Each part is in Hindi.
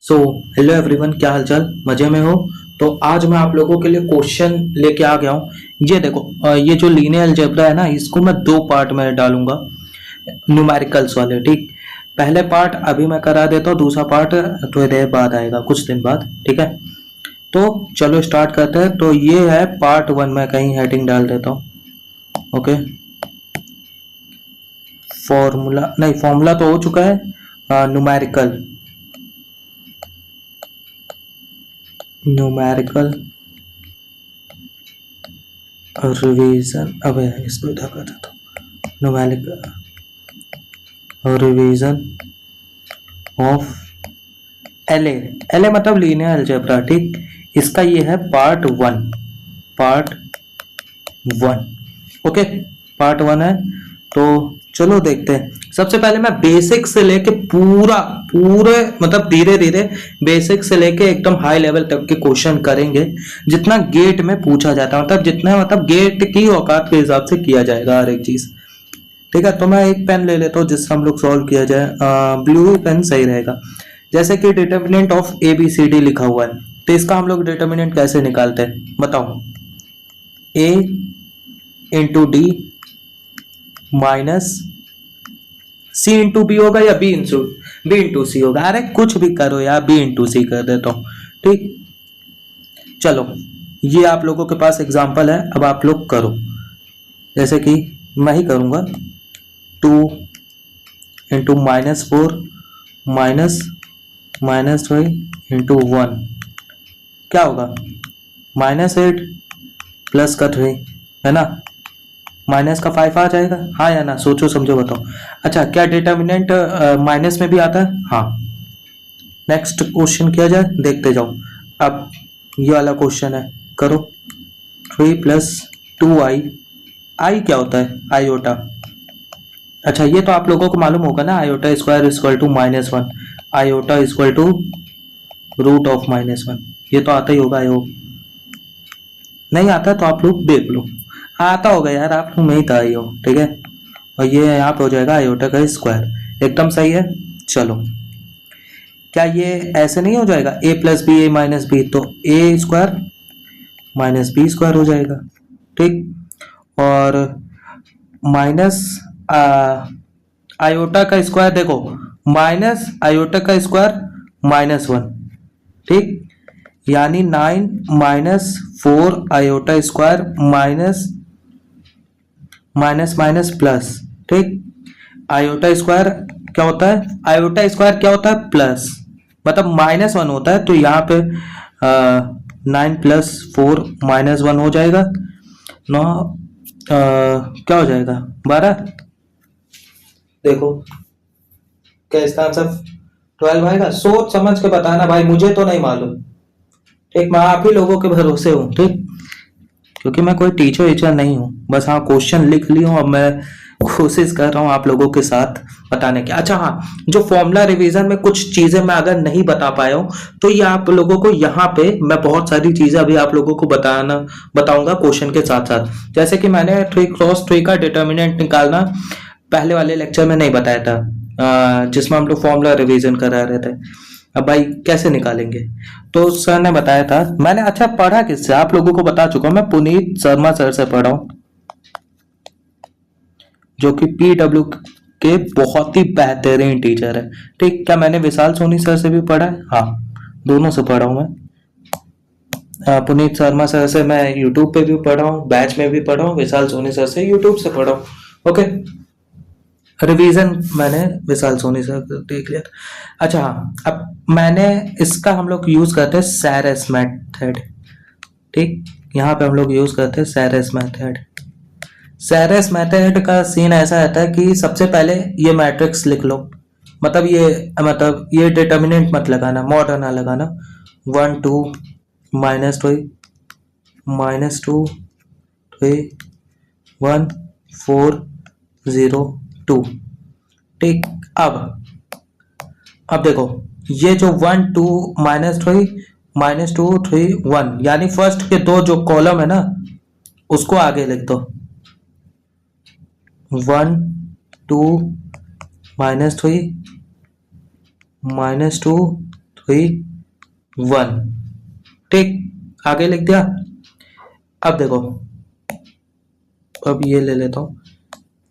सो हेलो एवरीवन, क्या हालचाल? मजे में हो? तो आज मैं आप लोगों के लिए क्वेश्चन लेके आ गया हूँ। ये देखो, ये जो लीनियर अलजेब्रा है ना, इसको मैं दो पार्ट में डालूंगा, न्यूमेरिकल्स वाले। ठीक, पहले पार्ट अभी मैं करा देता हूँ, दूसरा पार्ट थोड़ी देर बाद आएगा, कुछ दिन बाद। ठीक है, तो चलो स्टार्ट करते हैं। तो ये है पार्ट वन, में कहीं हेडिंग डाल देता हूँ। ओके, फॉर्मूला नहीं, फॉर्मूला तो हो चुका है। Numerical, numerical revision. अबे इसको इधर कर देता हूँ। Numerical revision of LA. LA मतलब लीनियर अलजेब्रा। ठीक, इसका ये है part one. Part one, okay, part one है। तो चलो देखते हैं। सबसे पहले मैं बेसिक से लेके पूरा पूरे मतलब धीरे धीरे बेसिक से लेके एकदम हाई लेवल तक के क्वेश्चन करेंगे, जितना गेट में पूछा जाता है, मतलब जितना मतलब गेट की औकात के हिसाब से किया जाएगा हर एक चीज। ठीक है, तो मैं एक पेन ले लेता हूँ जिससे हम लोग सॉल्व किया जाए। ब्लू पेन सही रहेगा। जैसे कि determinant of A B C D लिखा हुआ है, तो इसका हम लोग डिटर्मिनेंट कैसे निकालते हैं बताओ? ए इंटू डी माइनस सी इंटू बी होगा, या बी इंटू सी होगा? अरे कुछ भी करो यार, बी इंटू सी कर देता हूँ। ठीक, चलो, ये आप लोगों के पास एग्जाम्पल है, अब आप लोग करो। जैसे कि मैं ही करूंगा, two into minus four minus minus five into one, क्या होगा? माइनस एट प्लस का थ्री, है ना? माइनस का फाइव आ जाएगा, हाँ या ना? सोचो समझो बताओ। अच्छा, क्या डिटर्मिनेंट माइनस में भी आता है? हाँ। नेक्स्ट क्वेश्चन किया जाए, देखते जाओ। अब ये वाला क्वेश्चन है, करो। थ्री प्लस टू आई, आई क्या होता है? आयोटा। अच्छा, ये तो आप लोगों को मालूम होगा ना, iota square equal to minus one, iota equal to root of minus one. ये तो आता ही होगा, आई होप। नहीं आता तो आप लोग देख लो, आता होगा यार, आप लोग में ही था आई हो। ठीक है, और ये यहाँ पे हो जाएगा आयोटा का स्क्वायर, एकदम सही है। चलो, क्या ये ऐसे नहीं हो जाएगा? ए प्लस बी ए माइनस बी, तो ए स्क्वायर माइनस बी स्क्वायर हो जाएगा। ठीक, और माइनस आयोटा का स्क्वायर, देखो, माइनस आयोटा का स्क्वायर माइनस वन। ठीक, यानी nine minus four iota square minus minus minus plus. ठीक, आयोटा स्क्वायर क्या होता है? आयोटा स्क्वायर क्या होता है? प्लस, मतलब माइनस वन होता है, तो यहाँ पे nine plus four minus one हो जाएगा। नौ क्या हो जाएगा? 12। देखो, क्या इसका आंसर 12 आएगा? सोच समझ के बताना भाई, मुझे तो नहीं मालूम। ठीक, मैं आप ही लोगों के भरोसे हूँ। ठीक, क्योंकि मैं कोई टीचर वीचर नहीं हूँ, बस हाँ क्वेश्चन लिख ली हूँ, अब मैं कोशिश कर रहा हूँ आप लोगों के साथ बताने की। अच्छा हाँ, जो फॉर्मूला रिवीजन में कुछ चीजें मैं अगर नहीं बता पाया हूँ, तो ये आप लोगों को यहाँ पे मैं बहुत सारी चीजें अभी आप लोगों को बताऊंगा क्वेश्चन के साथ साथ। जैसे कि मैंने थ्री क्रॉस थ्री का डिटर्मिनेंट निकालना पहले वाले लेक्चर में नहीं बताया था, जिसमें हम लोग फॉर्मूला रिवीजन करा रहे थे। अब भाई कैसे निकालेंगे? तो सर ने बताया था, मैंने अच्छा पढ़ा किससे आप लोगों को बता चुका हूं, मैं पुनीत शर्मा सर से पढ़ा हूं, जो कि पीडब्ल्यू के बहुत ही बेहतरीन टीचर है। ठीक, क्या मैंने विशाल सोनी सर से भी पढ़ा है? हाँ, दोनों से पढ़ा हूं मैं। पुनीत शर्मा सर से मैं यूट्यूब पे भी पढ़ा हूँ, बैच में भी पढ़ा हूँ, विशाल सोनी सर से यूट्यूब से पढ़ा हूँ। ओके, रिवीजन मैंने विशाल सोनी सर से देख लिया था। अच्छा हाँ, अब मैंने इसका हम लोग यूज करते हैं सैरस मेथड। ठीक, यहाँ पे हम लोग यूज करते हैं सैरस मेथड। सैरस मेथड का सीन ऐसा रहता है कि सबसे पहले ये मैट्रिक्स लिख लो, मतलब ये डिटर्मिनेंट मत लगाना, मॉडर्न ना लगाना। One two minus two three one four zero two. ठीक, अब देखो, ये जो one two minus two three one, यानी फर्स्ट के दो जो कॉलम है ना, उसको आगे लिख दो। One two minus to 3 1। ठीक, आगे लिख दिया। अब देखो, अब ये ले लेता हूं,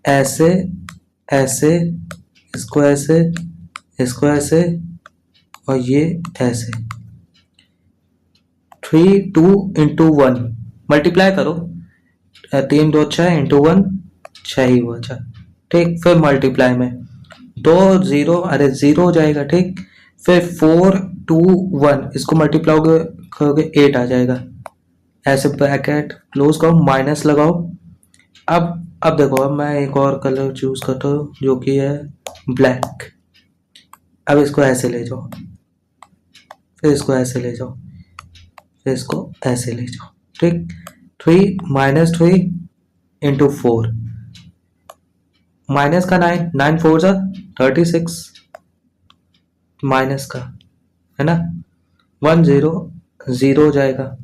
ऐसे ऐसे, इसको ऐसे, इसको ऐसे, और ये ऐसे। 3 2 इंटू 1 मल्टीप्लाई करो, 3 2 6 इंटू 1 6 ही बचा। ठीक, फिर मल्टीप्लाई में 2 0, अरे 0 हो जाएगा। ठीक, फिर 4 2 1, इसको मल्टीप्लाई करोगे 8 आ जाएगा। ऐसे ब्रैकेट क्लोज करो, माइनस लगाओ। अब देखो, अब मैं एक और कलर चूज करता हूँ जो कि है ब्लैक। अब इसको ऐसे ले जाओ, फिर इसको ऐसे ले जाओ, फिर इसको ऐसे ले जाओ। ठीक, 3 माइनस 3 इंटू 4, माइनस का 9, 9 4 जा 36, माइनस का है ना, 1 0 0 हो जाएगा।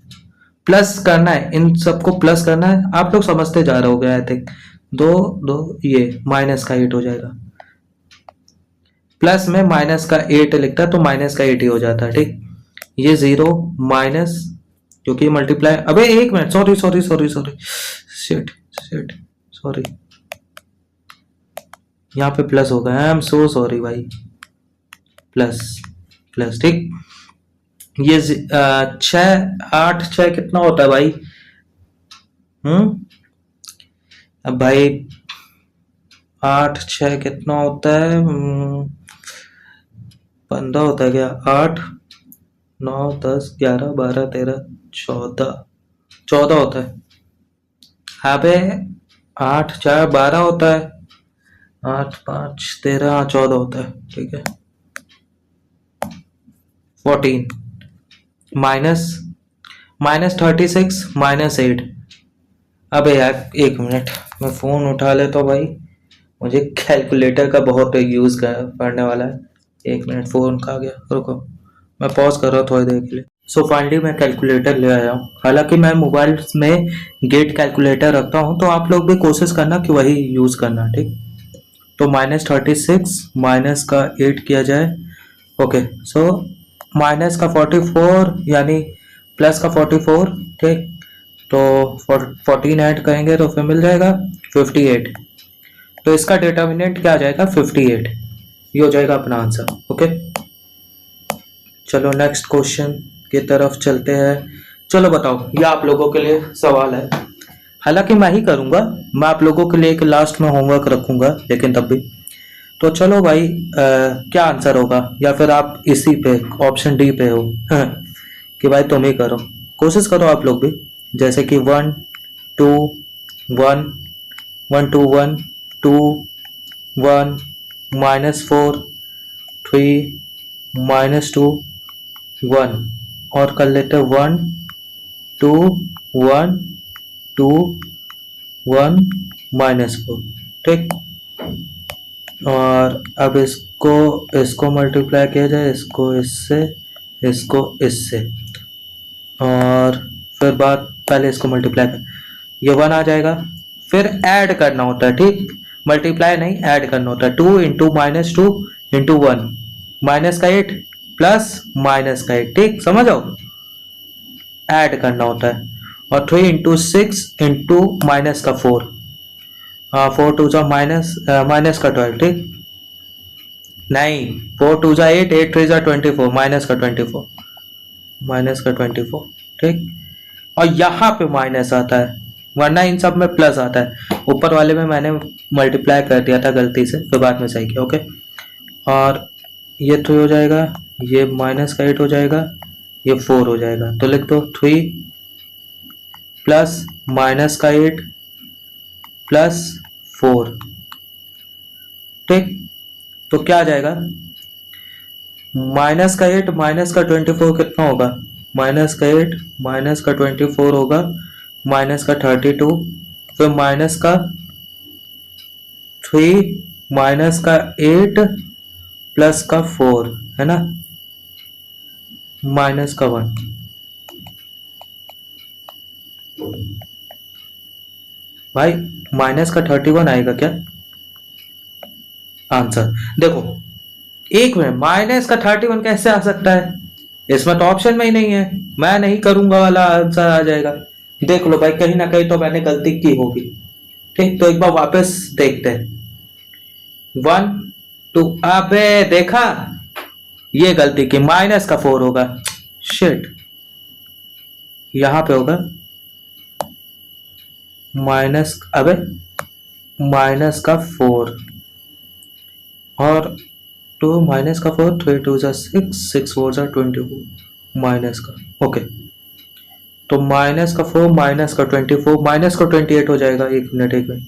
प्लस करना है, इन सबको प्लस करना है। आप लोग समझते जा रहे हो गए आई थिंक। 2 2, ये माइनस का 8 हो जाएगा। प्लस में माइनस का 8 लिखता है तो माइनस का 8 ही हो जाता है। ठीक, ये 0 माइनस, क्योंकि मल्टीप्लाई, अबे एक minute, sorry sorry sorry sorry, shit shit, sorry, यहाँ पे प्लस हो गया। आई एम सो सॉरी भाई, प्लस प्लस। ठीक, ये 6 8 6 कितना होता है भाई? अब भाई 8 6 कितना होता है? 15 होता है क्या? 8 9 10 11 12 13 14 14 होता है। हाँ बे, 8 4 12 होता है, 8 5 13 14 होता है। ठीक है, 14 माइनस 36 माइनस 8। अबे यार एक मिनट, मैं फोन उठा लेता हूँ भाई, मुझे कैलकुलेटर का बहुत यूज करने वाला है। एक मिनट, फोन कहाँ गया? रुको, मैं पॉज कर रहा हूँ थोड़ी देर के लिए। सो फाइनली मैं कैलकुलेटर ले आया हूँ। हालांकि मैं मोबाइल में गेट कैलकुलेटर रखता हूँ, तो आप लोग भी कोशिश करना कि वही यूज करना। ठीक, तो -36 माइनस का 8 किया जाए। ओके, सो माइनस का 44 यानी प्लस का 44। ठीक, तो 14 ऐड करेंगे तो फिर मिल जाएगा 58। तो इसका डिटर्मिनेंट क्या आ जाएगा? 58। ये हो जाएगा अपना आंसर। ओके, चलो नेक्स्ट क्वेश्चन की तरफ चलते हैं। चलो बताओ, ये आप लोगों के लिए सवाल है, हालांकि मैं ही करूंगा, मैं आप लोगों के लिए एक लास्ट में होमवर्क रखूंगा, लेकिन तब भी। तो चलो भाई, क्या आंसर होगा? या फिर आप इसी पे ऑप्शन डी पे हो कि भाई तुम ही करो, कोशिश करो आप लोग भी। जैसे कि 1 2 1 1 2 1 2 1 -4 3 -2 1, और कर लेते 1 2 1 2 1 -4। ठीक, और अब इसको मल्टीप्लाई किया जाए, इसको इससे, इसको इससे, और फिर बाद पहले इसको मल्टीप्लाई कर, ये 1 आ जाएगा। फिर ऐड करना होता है। ठीक, मल्टीप्लाई नहीं, ऐड करना होता है। 2 इंटू -2 इंटू 1, माइनस का 8 प्लस माइनस का 8। ठीक, समझ आओ, ऐड करना होता है। और 3 इंटू 6 इंटू माइनस का 4, 4 2 जा माइनस का 12। ठीक, नहीं, 4 2 जा 8 8 3 जा 24, माइनस का 24, माइनस का 24। ठीक, और यहाँ पे माइनस आता है, वरना इन सब में प्लस आता है। ऊपर वाले में मैंने मल्टीप्लाई कर दिया था गलती से, फिर बाद में सही किया। ओके, और ये 3 हो जाएगा, ये माइनस का 8 हो जाएगा, ये 4 हो जाएगा। तो लिख दो 3 प्लस माइनस का 8 प्लस 4। ठीक, तो क्या आ जाएगा? माइनस का 8 माइनस का 24 कितना होगा? माइनस का 8 माइनस का 24 होगा माइनस का 32, फिर माइनस का 3 माइनस का 8 प्लस का 4, है ना, माइनस का 1। भाई माइनस का 31 आएगा क्या आंसर? देखो एक मिनट, माइनस का 31 कैसे आ सकता है? इसमें तो ऑप्शन में ही नहीं है, मैं नहीं करूंगा वाला आंसर आ जाएगा। देख लो भाई, कहीं ना कहीं तो मैंने गलती की होगी। ठीक, तो एक बार वापस देखते हैं। 1 2, अबे देखा, ये गलती की, -4 होगा। शिट, यहां पे होगा अबे -4 और 2 -4, 3 2 6, 6 4 24 माइनस का। ओके, तो -4 -24 -28 हो जाएगा। एक मिनट, एक मिनट,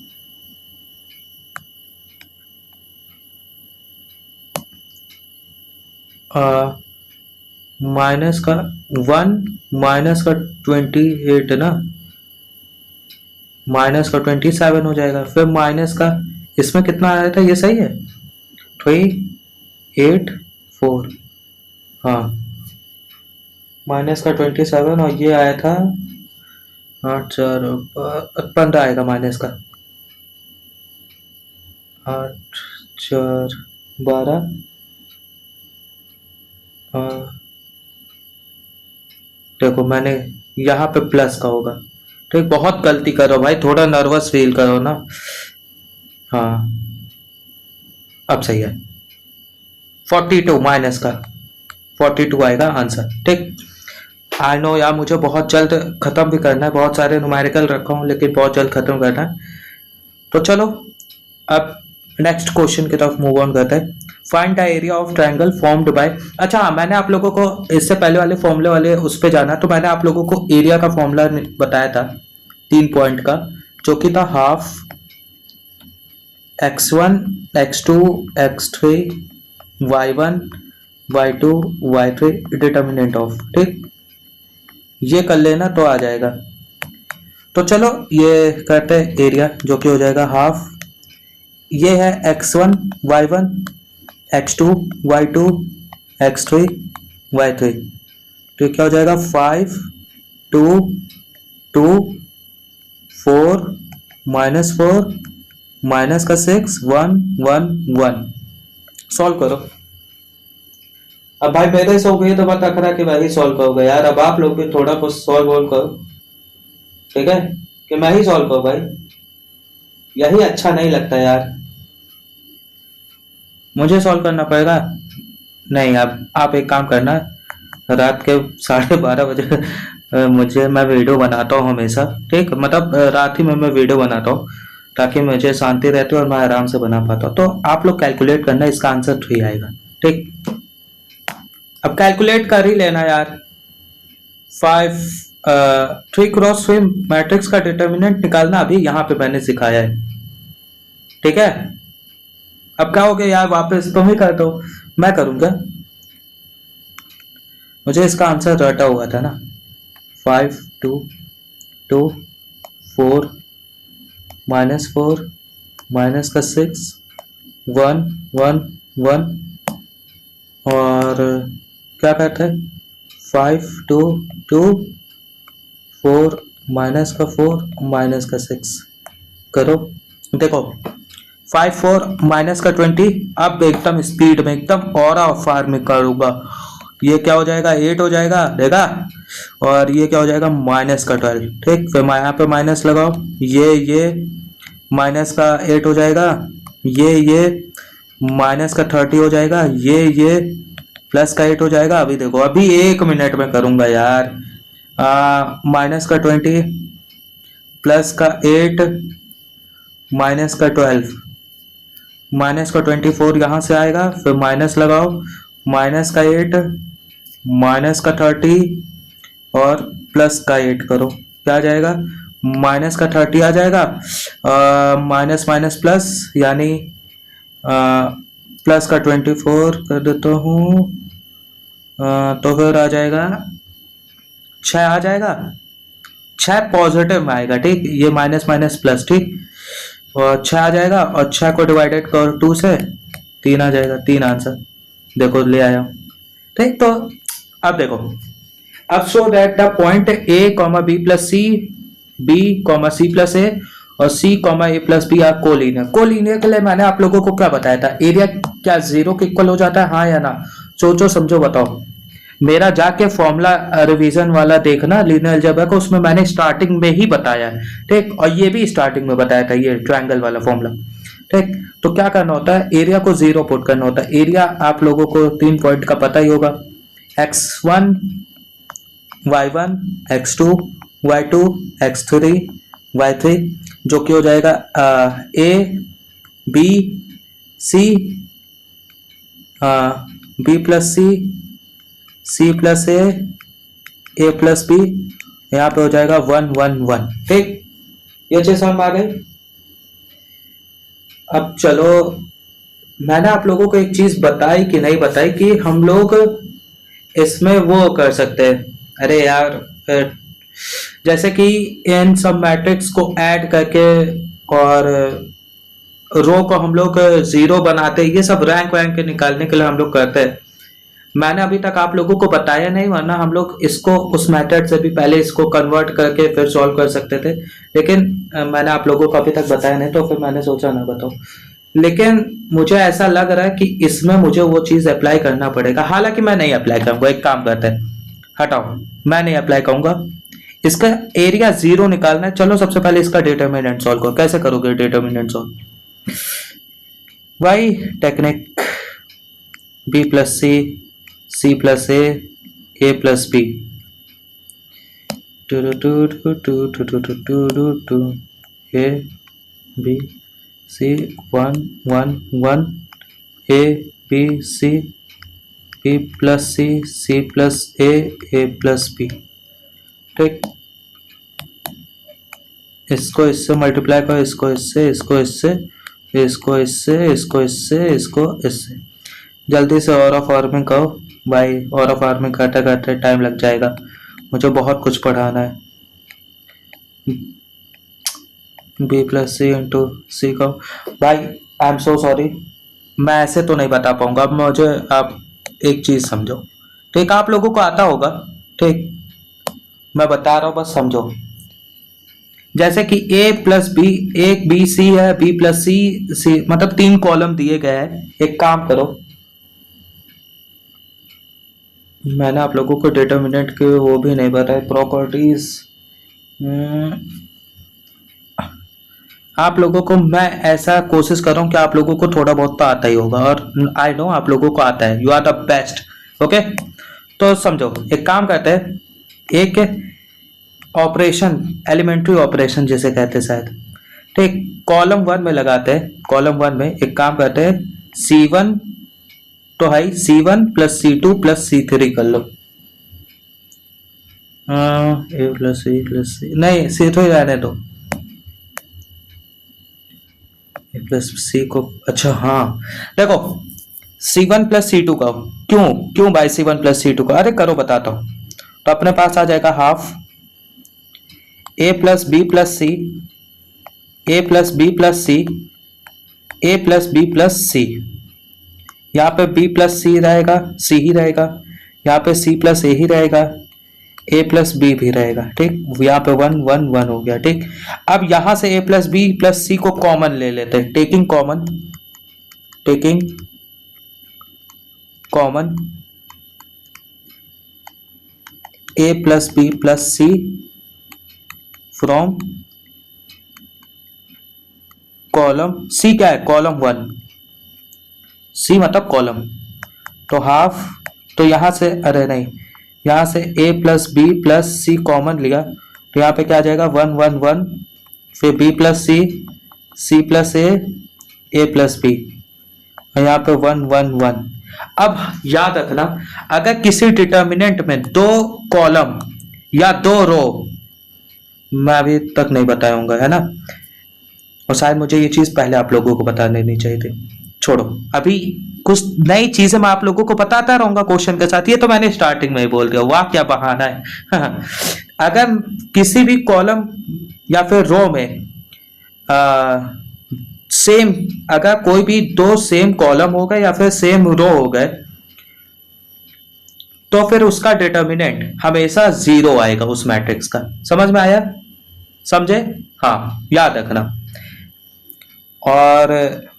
-1 -28 ना, -27 हो जाएगा। फिर माइनस का, इसमें कितना आया था, ये सही है, 3 8 4, हाँ, -27 और ये आया था 8 4 15 आएगा माइनस का, 8 4 12, देखो मैंने यहाँ पे प्लस का होगा। ठीक, बहुत गलती करो भाई, थोड़ा नर्वस फील करो ना। हाँ, अब सही है। 42 माइनस का 42 आएगा आंसर। ठीक, आई नो यार, मुझे बहुत जल्द खत्म भी करना है, बहुत सारे न्यूमेरिकल रखा हूँ लेकिन बहुत जल्द खत्म करना है। तो चलो अब नेक्स्ट क्वेश्चन की तरफ मूव ऑन करते हैं। Find the area of triangle formed by, अच्छा हाँ, मैंने आप लोगों को इससे पहले वाले फॉर्मूले वाले उस पे जाना, तो मैंने आप लोगों को एरिया का फॉर्मूला बताया था 3 पॉइंट का, जो कि था half x1 x2 x3 y1 y2 y3 determinant of. ठीक, ये कर लेना तो आ जाएगा। तो चलो ये करते हैं एरिया, जो कि हो जाएगा हाफ, ये है x1 y1 x2 y2 x3 y3, तो क्या हो जाएगा 5 2 2 4 -4 माइनस का 6 1 1 1। सॉल्व करो। अब भाई मेरे से हो गई तो बता करा कि मैं ही सॉल्व करूंगा यार। अब आप लोग भी थोड़ा कुछ सॉल्व वॉल्व करो, ठीक है, कि मैं ही सॉल्व करूँ भाई, यही अच्छा नहीं लगता यार, मुझे सॉल्व करना पड़ेगा। नहीं, अब आप एक काम करना, रात के 12:30 बजे मुझे, मैं वीडियो बनाता हूँ हमेशा। ठीक, मतलब रात ही में मैं वीडियो बनाता हूँ ताकि मुझे शांति रहती है और मैं आराम से बना पाता हूँ। तो आप लोग कैलकुलेट करना, इसका आंसर 3 आएगा। ठीक, अब कैलकुलेट कर ही लेना यार। 3 क्रॉस 3 मैट्रिक्स का डिटर्मिनेंट निकालना अभी यहाँ पे मैंने सिखाया है। ठीक है, अब क्या हो गया यार, वापस तुम ही कर दो, मैं करूंगा, मुझे इसका आंसर रटा हुआ था ना। 5 2 2 4 -4 माइनस का 6 1 1 1 और क्या कहते हैं 5 2 2 4 माइनस का 6 करो। देखो 5 4 -20, अब एकदम स्पीड में, एकदम और फार में करूंगा। ये क्या हो जाएगा 8 हो जाएगा, देखा, और ये क्या हो जाएगा -12। ठीक, फिर यहाँ पे माइनस लगाओ, ये माइनस का 8 हो जाएगा, ये माइनस का 30 हो जाएगा, ये प्लस का 8 हो जाएगा। अभी देखो, अभी 1 मिनट में करूंगा यार। माइनस का 20 प्लस का 8 माइनस का 12 माइनस का 24 यहाँ से आएगा, फिर माइनस लगाओ, माइनस का 8 माइनस का 30 और प्लस का 8 करो, क्या आ जाएगा माइनस का 30 आ जाएगा, माइनस माइनस प्लस, यानी प्लस का 24 कर देता हूँ, तो फिर आ जाएगा 6 आ जाएगा, 6 पॉजिटिव में आएगा। ठीक, ये माइनस माइनस प्लस, ठीक, और 6 आ जाएगा, और 6 को डिवाइडेड करो 2 से, 3 आ जाएगा, 3 आंसर देखो ले आया हूँ। ठीक, तो अब देखो, अब show that the point a, b plus c, b, c plus a और c, a plus b are collinear. Collinear के लिए मैंने आप लोगों को क्या बताया था, एरिया क्या 0 के इक्वल हो जाता है, हाँ या ना, सोचो समझो बताओ। मेरा जाके फॉर्मूला रिवीजन वाला देखना लीनियर अलजेब्रा का, उसमें मैंने स्टार्टिंग में ही बताया है, ठीक। और ये भी स्टार्टिंग में बताया था, ये ट्रायंगल वाला फॉर्मूला, ठीक। तो क्या करना होता है, एरिया को 0 पुट करना होता है। एरिया आप लोगों को 3 पॉइंट का पता ही होगा, x1 y1 x2 y2 x3 y3, जो कि हो जाएगा a b c b plus c plus a plus b, यहाँ पे हो जाएगा 1 1 1, ठीक। ये चीज समझ में आ गई। अब चलो, मैंने आप लोगों को एक चीज बताई कि नहीं बताई कि हम लोग इसमें वो कर सकते हैं, अरे यार जैसे कि इन सब मैट्रिक्स को ऐड करके और रो को हम लोग 0 बनाते हैं, ये सब रैंक वैंक निकालने के लिए हम लोग करते हैं। मैंने अभी तक आप लोगों को बताया नहीं, वरना हम लोग इसको उस मेथड से भी पहले इसको कन्वर्ट करके फिर सॉल्व कर सकते थे, लेकिन मैंने आप लोगों को अभी तक बताया नहीं, तो फिर मैंने सोचा ना बताऊं। लेकिन मुझे ऐसा लग रहा है कि इसमें मुझे वो चीज अप्लाई करना पड़ेगा, हालांकि मैं नहीं अप्लाई करूंगा। एक काम करते हैं, हटाओ, मैं नहीं अप्लाई करूंगा। इसका एरिया 0 निकालना है। चलो सबसे पहले इसका डिटर्मिनेंट सॉल्व करो। कैसे करोगे determinant solve? Y technique, b plus c plus a plus b, a B c 1 1 1, a B c b plus c plus a plus b, ठीक। इसको इससे मल्टीप्लाई करो, इसको इससे, इसको इससे, इसको इससे, इसको इससे, इसको इससे। जल्दी से और ऑफ फार्मिंग कहो भाई, और ऑफ फार्मिंग करते करते टाइम लग जाएगा, मुझे बहुत कुछ पढ़ाना है। बी प्लस सी इंटू सी कहो भाई, आई एम सो सॉरी, मैं ऐसे तो नहीं बता पाऊंगा। अब मुझे आप एक चीज समझो, ठीक। आप लोगों को आता होगा, ठीक, मैं बता रहा हूं, बस समझो। जैसे कि a प्लस बी, एक बी सी है, बी प्लस सी, मतलब 3 कॉलम दिए गए हैं। एक काम करो, मैंने आप लोगों को डिटर्मिनेंट के वो भी नहीं बताए, प्रॉपर्टीज। आप लोगों को मैं ऐसा कोशिश कर रहा हूं कि आप लोगों को थोड़ा बहुत तो आता ही होगा, और आई नो आप लोगों को आता है, you are the best, okay. तो समझो, एक काम करते हैं, एक ऑपरेशन, एलिमेंट्री ऑपरेशन जिसे कहते हैं शायद, ठीक, कॉलम 1 में लगाते हैं। कॉलम 1 में एक काम करते हैं, C1 तो है C1 plus C2 plus C3 कर लो। ए प्लस सी नहीं, C3 रहने दो, ए प्लस सी को, अच्छा हाँ, देखो C1 प्लस C2 का, क्यों भाई C1 प्लस C2 का, अरे करो बताता हूं। तो अपने पास आ जाएगा हाफ ए प्लस बी प्लस सी, ए प्लस बी प्लस सी, ए प्लस बी प्लस सी। यहाँ पे बी प्लस सी रहेगा, सी ही रहेगा। यहाँ पे सी प्लस ए ही रहेगा, ए प्लस बी भी रहेगा, ठीक। यहाँ पे 1 1 1 हो गया, ठीक। अब यहां से a plus b plus c को कॉमन ले लेते हैं, taking common a plus b plus c from column c, क्या है कॉलम 1, सी मतलब कॉलम, तो हाफ, तो यहां से, अरे नहीं, यहां से a plus b plus C common लिया, तो यहाँ पे क्या आ जाएगा 1 1 1, फिर B plus c plus a plus B, और यहाँ पे 1 1 1। अब याद रखना, अगर किसी डिटर्मिनेंट में 2 कॉलम या 2 रो, मैं अभी तक नहीं बताऊंगा, है ना, और शायद मुझे ये चीज पहले आप लोगों को बता देनी चाहिए थी। छोड़ो, अभी कुछ नई चीजें मैं आप लोगों को बताता रहूंगा क्वेश्चन के साथ, ये तो मैंने स्टार्टिंग में ही बोल दिया, वाह क्या बहाना है। अगर किसी भी कॉलम या फिर रो में सेम, अगर कोई भी 2 सेम कॉलम हो गए या फिर सेम रो हो गए, तो फिर उसका डिटर्मिनेंट हमेशा 0 आएगा उस मैट्रिक्स का। समझ में आया? समझे? हाँ, याद रखना। और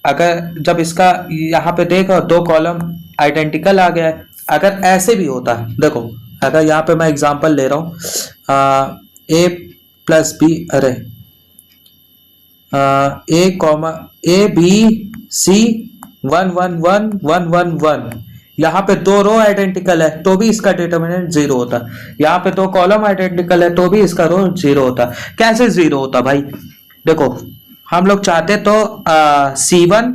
अगर जब इसका यहाँ पे देखो 2 कॉलम आइडेंटिकल आ गया है, अगर ऐसे भी होता, देखो अगर यहाँ पे मैं एग्जांपल ले रहा हूँ ए प्लस बी, अरे ए कॉमा ए बी सी 1 1 1 1 1 1, यहाँ पे दो रो आइडेंटिकल है तो भी इसका डिटर्मिनेंट जीरो होता, यहाँ पे दो कॉलम आइडेंटिकल है तो भी इसका रो जीरो होता। कैसे जीरो होता भाई, देखो हम लोग चाहते तो C1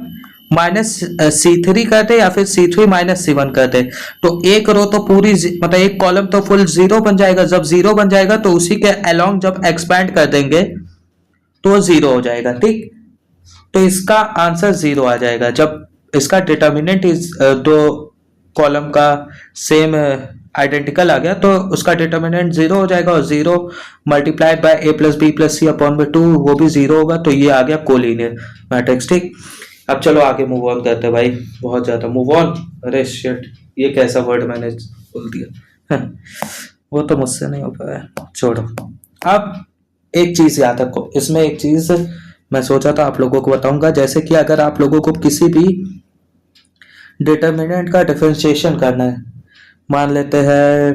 माइनस C3 करते या फिर C3 माइनस C1 करते, तो एक रो तो पूरी मतलब एक कॉलम तो फुल जीरो बन जाएगा। जब जीरो बन जाएगा तो उसी के अलोंग जब एक्सपैंड कर देंगे तो जीरो हो जाएगा, ठीक। तो इसका आंसर जीरो आ जाएगा जब इसका डिटर्मिनेंट इस दो कॉलम का सेम आइडेंटिकल आ गया तो उसका डिटर्मिनेंट जीरो हो जाएगा, और zero multiplied by a plus b plus c upon में 2 वो भी जीरो होगा। तो ये आ गया कोलिनियर मैट्रिक्स, ठीक। अब चलो आगे मूव ऑन करते हैं भाई, बहुत ज्यादा मूव ऑन। अरे शिट, ये कैसा वर्ड मैंने बोल दिया वो तो मुझसे नहीं हो पाया, छोड़ो। अब एक चीज याद रखो, इसमें एक चीज मैं सोचा था आप लोगों को बताऊंगा, जैसे कि अगर आप लोगों को किसी भी डिटर्मिनेंट का डिफरेंशिएशन करना है, मान लेते हैं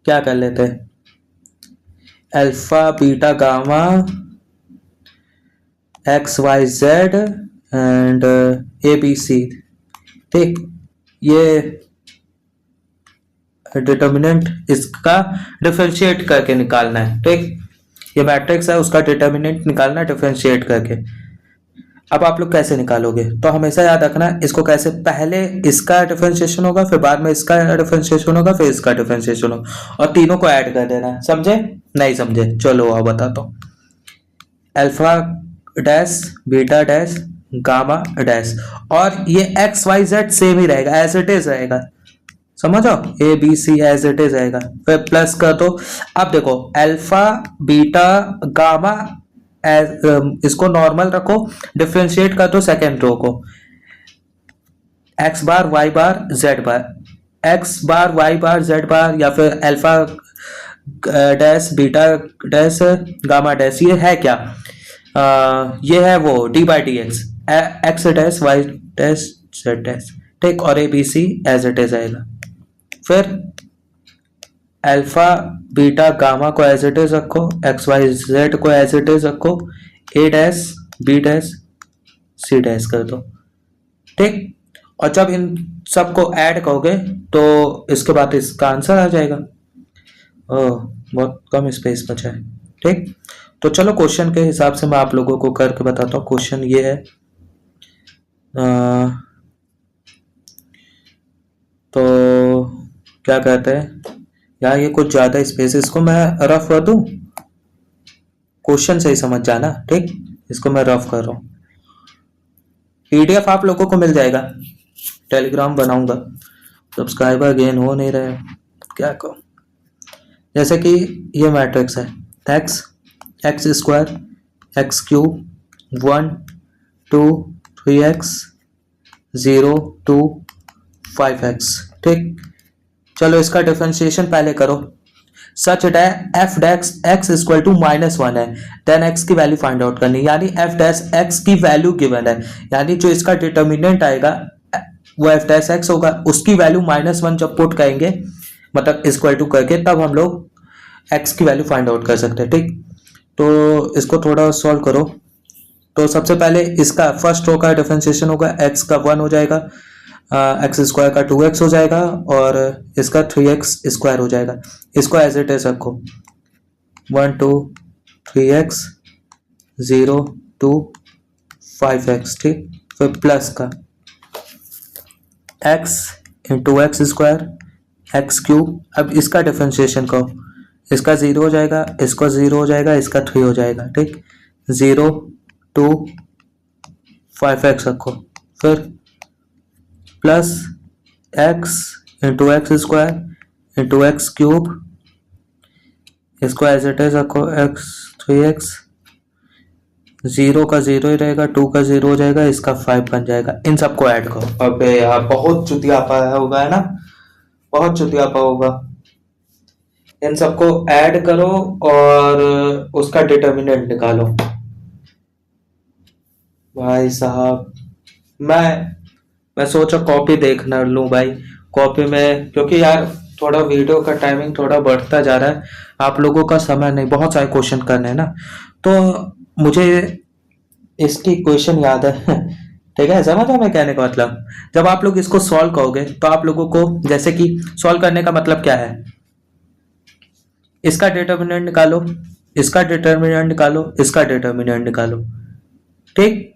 क्या कर लेते हैं, alpha beta gamma x Y z and a B c, ठीक। ये डिटर्मिनेंट इसका डिफरेंशिएट करके निकालना है, ठीक। ये मैट्रिक्स है, उसका डिटर्मिनेंट निकालना है डिफरेंशिएट करके। अब आप लोग कैसे निकालोगे, तो हमेशा याद रखना इसको कैसे, पहले इसका डिफरेंशिएशन होगा, फिर बाद में इसका डिफरेंशिएशन होगा, फिर इसका डिफरेंशिएशन होगा, और तीनों को ऐड कर देना है। समझे नहीं समझे, चलो आओ बताता हूँ। Alpha dash beta dash gamma dash, और ये एक्स वाई जेड सेम ही रहेगा, एज इट इज रहेगा, समझो, a B C as it is रहेगा, फिर प्लस कर दो। अब देखो अल्फा बीटा गामा, इसको नॉर्मल रखो, डिफरेंशिएट कर दो सेकेंड रो को, x bar y bar z bar, x bar y bar z bar, या फिर alpha dash beta dash gamma dash, ये है क्या, ये है वो D by D X, X dash Y dash Z dash, ठीक। और A B C as it is आएगा। फिर अल्फा बीटा गामा को एज इट इज रखो, एक्स वाई जेड को एज इट इज रखो, A dash B dash C dash कर दो, ठीक। और जब इन सबको ऐड करोगे तो इसके बाद इसका आंसर आ जाएगा। ओह, बहुत कम स्पेस बचा है, ठीक। तो चलो क्वेश्चन के हिसाब से मैं आप लोगों को करके बताता हूँ। क्वेश्चन ये है, तो क्या कहते हैं यार, ये कुछ ज्यादा स्पेस, इसको मैं रफ कर दूं, क्वेश्चन से ही समझ जाना, ठीक। इसको मैं रफ कर रहा हूँ, पीडीएफ आप लोगों को मिल जाएगा, टेलीग्राम बनाऊंगा, सब्सक्राइबर गेन हो नहीं रहे, क्या कहूँ। जैसे कि ये मैट्रिक्स है, x x square x cube 1 2 3x 0 2 5x, ठीक। चलो इसका डिफरेंशिएशन पहले करो। Such that f dash x equal to -1 है, देन एक्स की वैल्यू फाइंड आउट करनी, यानी एफ डैश एक्स की वैल्यू गिवन है, यानी जो इसका डिटर्मिनेंट आएगा वो एफ डैश एक्स होगा, उसकी वैल्यू -1 जब पुट करेंगे, मतलब इक्वल टू करके, तब हम लोग एक्स की वैल्यू फाइंड आउट कर सकते हैं, ठीक। तो इसको थोड़ा सॉल्व करो। तो सबसे पहले इसका फर्स्ट रो का डिफरेंशिएशन होगा, एक्स का 1 हो जाएगा, एक्स स्क्वायर का 2x हो जाएगा, और इसका 3x स्क्वायर हो जाएगा। इसको एज इट इज रखो, 1 2 3x 0 2 5x, ठीक। फिर प्लस का x into x square x cube, अब इसका डिफरेंशिएशन करो, इसका 0 हो जाएगा, इसका 0 हो जाएगा, इसका 3 हो जाएगा, ठीक। 0 2 5x रखो, फिर plus x into x square into x cube, इसको एज इट इज रखो, x 3x, 0 का 0 ही रहेगा, 2 का 0 हो जाएगा, इसका 5 बन जाएगा। इन सबको ऐड करो। अबे यार बहुत चुतियापा होगा, है ना, बहुत चुतियापा होगा। इन सबको ऐड करो और उसका डिटर्मिनेंट निकालो। भाई साहब मैं मैं सोचा कॉपी देखना लूं भाई, कॉपी में, क्योंकि यार थोड़ा वीडियो का टाइमिंग थोड़ा बढ़ता जा रहा है, आप लोगों का समय नहीं, बहुत सारे क्वेश्चन करने हैं ना, तो मुझे इसकी क्वेश्चन याद है। ठीक है, समझा मैं कहने का मतलब। जब आप लोग इसको सॉल्व करोगे तो आप लोगों को, जैसे कि सॉल्व करने का मतलब क्या है, इसका डिटर्मिनेंट निकालो, इसका डिटर्मिनेंट निकालो, इसका डिटर्मिनेंट निकालो, ठीक।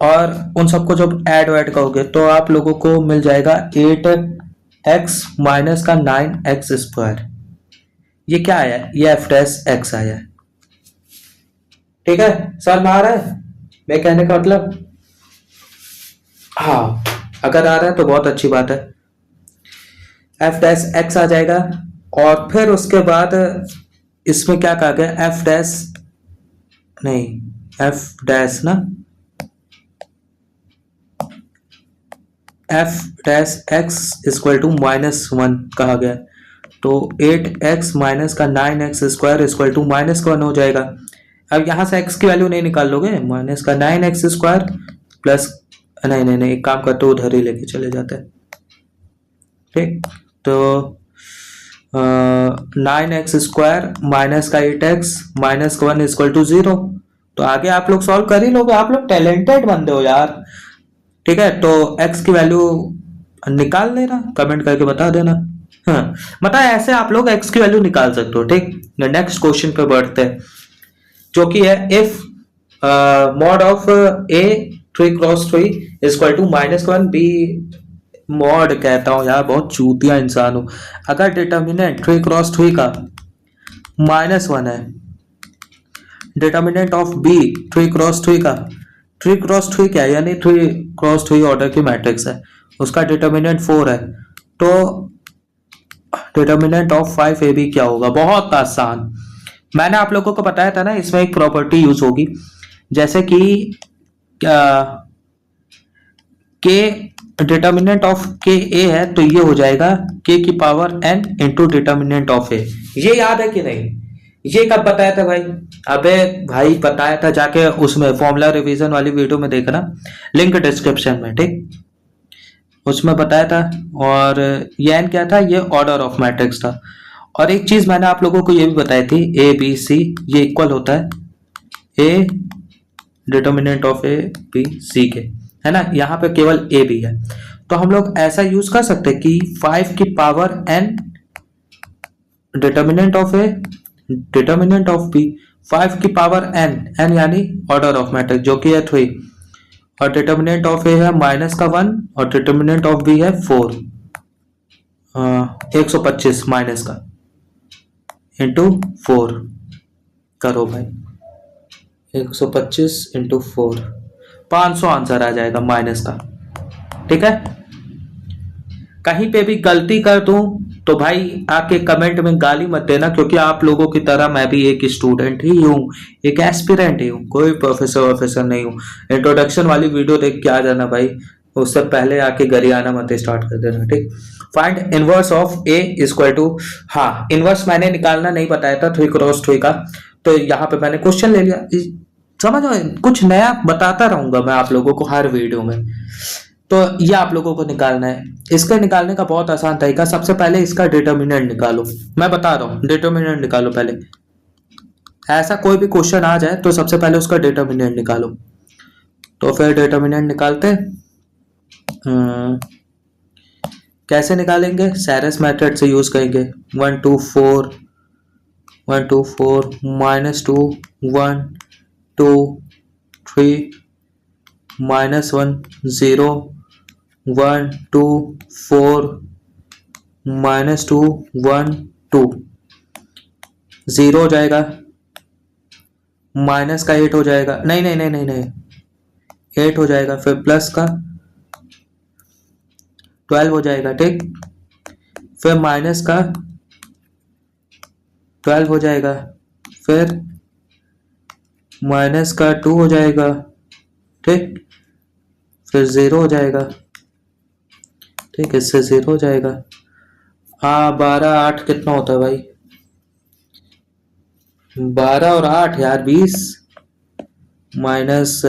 और उन सबको जब ऐड वैड करोगे तो आप लोगों को मिल जाएगा 8x माइनस का 9x²। ये क्या आया, ये एफ डैश एक्स आया है। ठीक है, सर में आ रहा है मैं कहने का मतलब? हाँ, अगर आ रहा है तो बहुत अच्छी बात है। एफ डैश एक्स आ जाएगा, और फिर उसके बाद इसमें क्या कहा गया, एफ डैश नहीं, एफ डैश ना, f dash x equal to -1 कहा गया। तो 8x माइनस का 9x² इक्वल टू -1 हो जाएगा। अब यहां से x की वैल्यू नहीं निकाल लोगे, माइनस का 9x² प्लस, नहीं नहीं नहीं, एक काम करते उधर ही लेके चले जाते हैं। ठीक, तो 9x² माइनस का 8x माइनस 1 इक्वल टू 0। तो आगे आप लोग सॉल्व कर ही लोगे, आप लोग टैलेंटेड बंदे हो यार। ठीक है, तो x की वैल्यू निकाल लेना, कमेंट करके बता देना। हाँ, मतलब ऐसे आप लोग x की वैल्यू निकाल सकते हो। ठीक, नेक्स्ट क्वेश्चन पे बढ़ते हैं, जो कि है if mod of a 3x3 equal to -1 b mod, कहता हूँ यार बहुत चूतिया इंसान हूँ। अगर डिटर्मिनेंट 3x3 का -1 है, डिटर्मिनेंट ऑफ b 3x3 का, 3x3 क्या है, यानी 3x3 ऑर्डर की मैट्रिक्स है, उसका डिटर्मिनेंट 4 है, तो डिटर्मिनेंट ऑफ 5ab क्या होगा? बहुत आसान, मैंने आप लोगों को बताया था ना, इसमें एक प्रॉपर्टी यूज होगी, जैसे कि के डिटर्मिनेंट ऑफ के ए है, तो ये हो जाएगा के की power n into determinant of A. ये याद है कि नहीं? ये कब बताया था भाई? अबे भाई बताया था, जाके उसमें फॉर्मूला रिवीजन वाली वीडियो में देखना, लिंक डिस्क्रिप्शन में, ठीक, उसमें बताया था। और ये n क्या था, ये ऑर्डर ऑफ मैट्रिक्स था। और एक चीज मैंने आप लोगों को ये भी बताई थी, ए बी सी ये इक्वल होता है a determinant of A B c के, है ना, यहाँ पे केवल ए बी है। तो हम लोग ऐसा यूज कर सकते हैं कि 5 की power n determinant of a determinant of b, 5 की पावर n यानी ऑर्डर ऑफ मैट्रिक्स जो कि है 3, और डिटर्मिनेंट ऑफ ए है -1 और डिटर्मिनेंट ऑफ बी है 4, 125 माइनस का इंटू 4 करो भाई, 125 इंटू 4, 500 आंसर आ जाएगा माइनस का। ठीक है, कहीं पे भी गलती कर दूं तो भाई आके कमेंट में गाली मत देना, क्योंकि आप लोगों की तरह मैं भी एक स्टूडेंट ही हूँ, एक एस्पिरेंट ही हूँ, कोई प्रोफेसर नहीं हूँ। इंट्रोडक्शन वाली वीडियो देख के आ जाना भाई, उससे पहले आके गरियाना मत स्टार्ट कर देना। ठीक, find inverse of a equal to, हाँ इनवर्स मैंने निकालना नहीं बताया था 3x3 का, तो यहाँ पे मैंने क्वेश्चन ले लिया। समझ में, कुछ नया बताता रहूंगा मैं आप लोगों को हर वीडियो में। तो ये आप लोगों को निकालना है। इसका निकालने का बहुत आसान तरीका, सबसे पहले इसका डिटर्मिनेंट निकालो, मैं बता रहा हूँ, डिटर्मिनेंट निकालो पहले। ऐसा कोई भी क्वेश्चन आ जाए तो सबसे पहले उसका डिटर्मिनेंट निकालो। तो फिर डिटर्मिनेंट निकालते हैं, कैसे निकालेंगे? सैरस मेथड से यूज करेंगे। 1 2 4 1 2 4 -2 1 2 3 -1 0 1 2 4 -2 1 2, 0 हो जाएगा, माइनस का 8 हो जाएगा, नहीं नहीं नहीं नहीं नहीं 8 हो जाएगा, फिर प्लस का 12 हो जाएगा, ठीक, फिर माइनस का 12 हो जाएगा, फिर माइनस का 2 हो जाएगा, ठीक, फिर 0 हो जाएगा, ठीक, इससे 0 हो जाएगा। हाँ 12 8 कितना होता है भाई? 12 और 8 यार 20 -10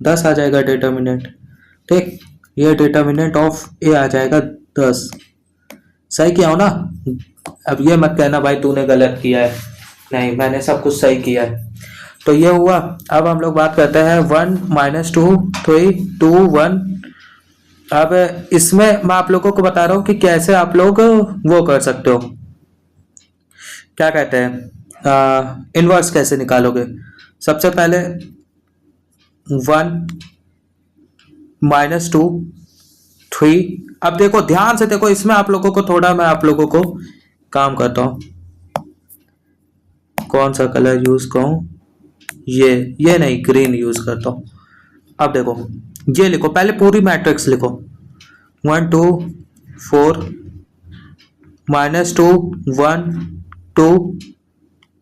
10 आ जाएगा डिटर्मिनेंट। ठीक, ये डिटर्मिनेंट ऑफ ए आ जाएगा 10। सही किया हो ना? अब ये मत कहना भाई तूने गलत किया है, नहीं मैंने सब कुछ सही किया है। तो ये हुआ। अब हम लोग बात करते हैं 1 -2 3 2 1। अब इसमें मैं आप लोगों को बता रहा हूँ कि कैसे आप लोग वो कर सकते हो, क्या कहते हैं, इनवर्स कैसे निकालोगे। सबसे पहले 1 -2 3। अब देखो ध्यान से देखो, इसमें आप लोगों को थोड़ा मैं आप लोगों को काम करता हूं, कौन सा कलर यूज करूं, ये नहीं, ग्रीन यूज करता हूं। अब देखो ये लिखो, पहले पूरी मैट्रिक्स लिखो, 1 2 4 -2 1 2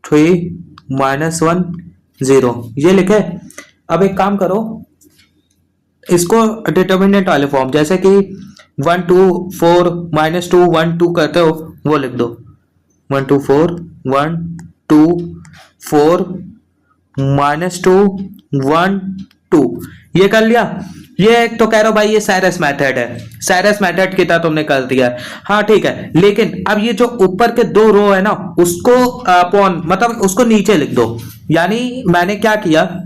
3 -1 0, ये लिखे। अब एक काम करो, इसको डिटर्मिनेंट वाले फॉर्म, जैसे कि 1 2 4 -2 1 2 करते हो, वो लिख दो, 1 2 4 1 2 4 -2 1 2, ये कर लिया। ये एक तो कह रहा हूं भाई ये साइरस मेथड है, साइरस मेथड की तरह तुमने कर दिया है, हाँ ठीक है। लेकिन अब ये जो ऊपर के 2 रो है ना, उसको अपॉन मतलब उसको नीचे लिख दो। यानी मैंने क्या किया,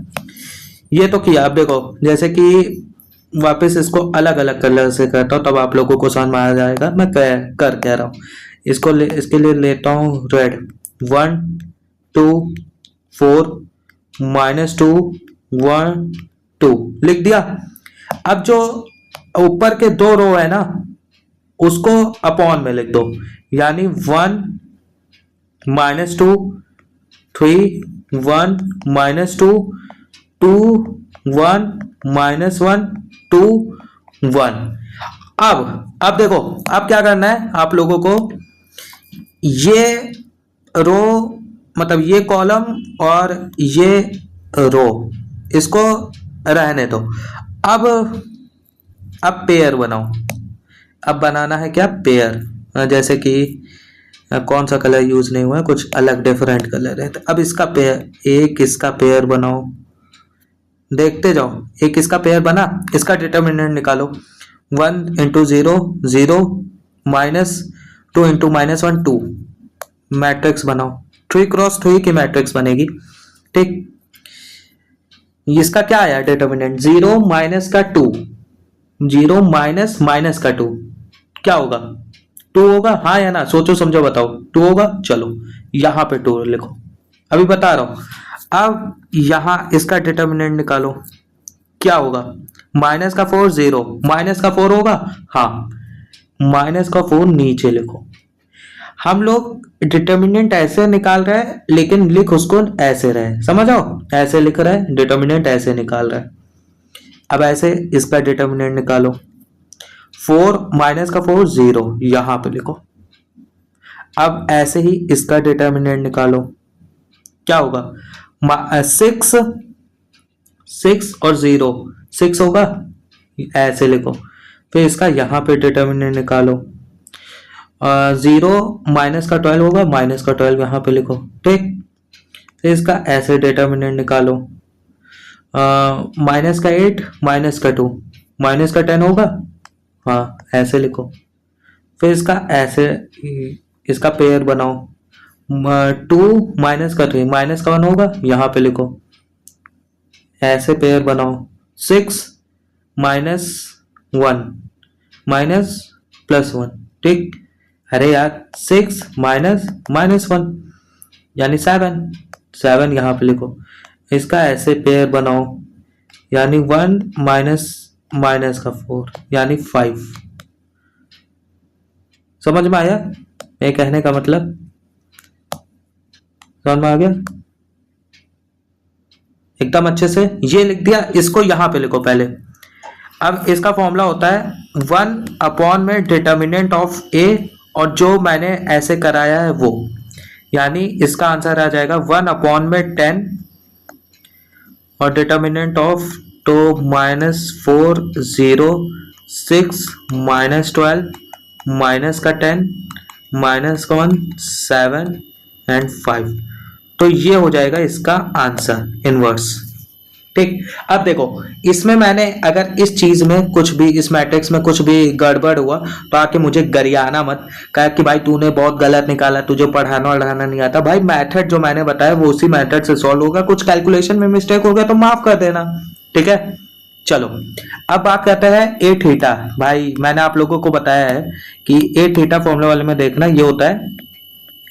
ये तो किया। अब देखो जैसे कि वापस इसको अलग अलग कलर से करता हूं, तब आप लोगों को समझ में आ जाएगा मैं कर कह रहा हूं। इसके लिए लेता हूं रेड, 1 2 4 -2 1 2 लिख दिया। अब जो ऊपर के 2 रो है ना, उसको अपॉन में लिख दो, यानी 1 -2 3 1 -2 2 1 -1 2 1। अब देखो, अब क्या करना है आप लोगों को, ये रो मतलब ये कॉलम और ये रो इसको रहने दो। अब पेयर बनाओ। अब बनाना है क्या, पेयर। जैसे कि कौन सा कलर यूज नहीं हुआ है, कुछ अलग डिफरेंट कलर है। तो अब इसका पेयर, एक इसका पेयर बनाओ, देखते जाओ। एक इसका पेयर बना, इसका डिटर्मिनेंट निकालो, 1 × 0 0 -2 × -1 2, मैट्रिक्स बनाओ, 3 × 3 की मैट्रिक्स बनेगी। ठीक, इसका क्या आया डिटर्मिनेंट, 0 - का 2, 0 माइनस का 2, क्या होगा, 2 होगा, हाँ या ना, सोचो समझो बताओ, 2 होगा। चलो यहां पे 2 लिखो, अभी बता रहा हूं। अब यहां इसका डिटर्मिनेंट निकालो, क्या होगा, -4 0, -4 होगा, हाँ, -4 नीचे लिखो। हम लोग डिटर्मिनेंट ऐसे निकाल रहे हैं, लेकिन लिख उसको ऐसे रहे, समझ आओ, ऐसे लिख रहे हैं, डिटर्मिनेंट ऐसे निकाल रहे हैं। अब ऐसे इसका डिटर्मिनेंट निकालो, 4 -4 0, यहां पे लिखो। अब ऐसे ही इसका डिटर्मिनेंट निकालो, क्या होगा, 6 और 0 6 होगा, ऐसे लिखो। फिर इसका यहां पे डिटर्मिनेंट निकालो, 0 का 12 होगा, का 12 यहां पे लिखो। ठीक, फिर इसका ऐसे डिटर्मिनेंट निकालो, -8 का 2, का 10 होगा, हाँ, ऐसे लिखो। फिर इसका ऐसे इसका पेयर बनाओ, 2 का 3, का 1 होगा, यहां पे लिखो, ऐसे पेयर बनाओ। 6 -1 +1, ठीक, अरे यार 6 -1 यानी 7 यहां पे लिखो। इसका ऐसे पेयर बनाओ, यानी 1 का 4 यानी 5। समझ में आया ये कहने का मतलब, समझ में आ गया एकदम अच्छे से। ये लिख दिया, इसको यहां पे लिखो पहले। अब इसका फॉर्मूला होता है 1 में डिटर्मिनेंट ऑफ ए, और जो मैंने ऐसे कराया है वो, यानी इसका आंसर आ जाएगा 1 में 10 और डिटर्मिनेंट ऑफ तो -4 0 6 -12 का 10 का 1 7 एंड 5। तो ये हो जाएगा इसका आंसर इनवर्स। ठीक। अब देखो, इसमें मैंने अगर इस चीज में कुछ भी, इस मैट्रिक्स में कुछ भी गड़बड़ हुआ तो आके मुझे गरियाना मत, कहा कि भाई तूने बहुत गलत निकाला, तुझे पढ़ाना वढ़ाना नहीं आता। भाई मेथड जो मैंने बताया वो उसी मेथड से सॉल्व होगा, कुछ कैलकुलेशन में मिस्टेक हो गया तो माफ कर देना, ठीक है। चलो, अब बात करते हैं ए थीटा। भाई मैंने आप लोगों को बताया है कि ए थीटा फॉर्मूला वाले में देखना, ये होता है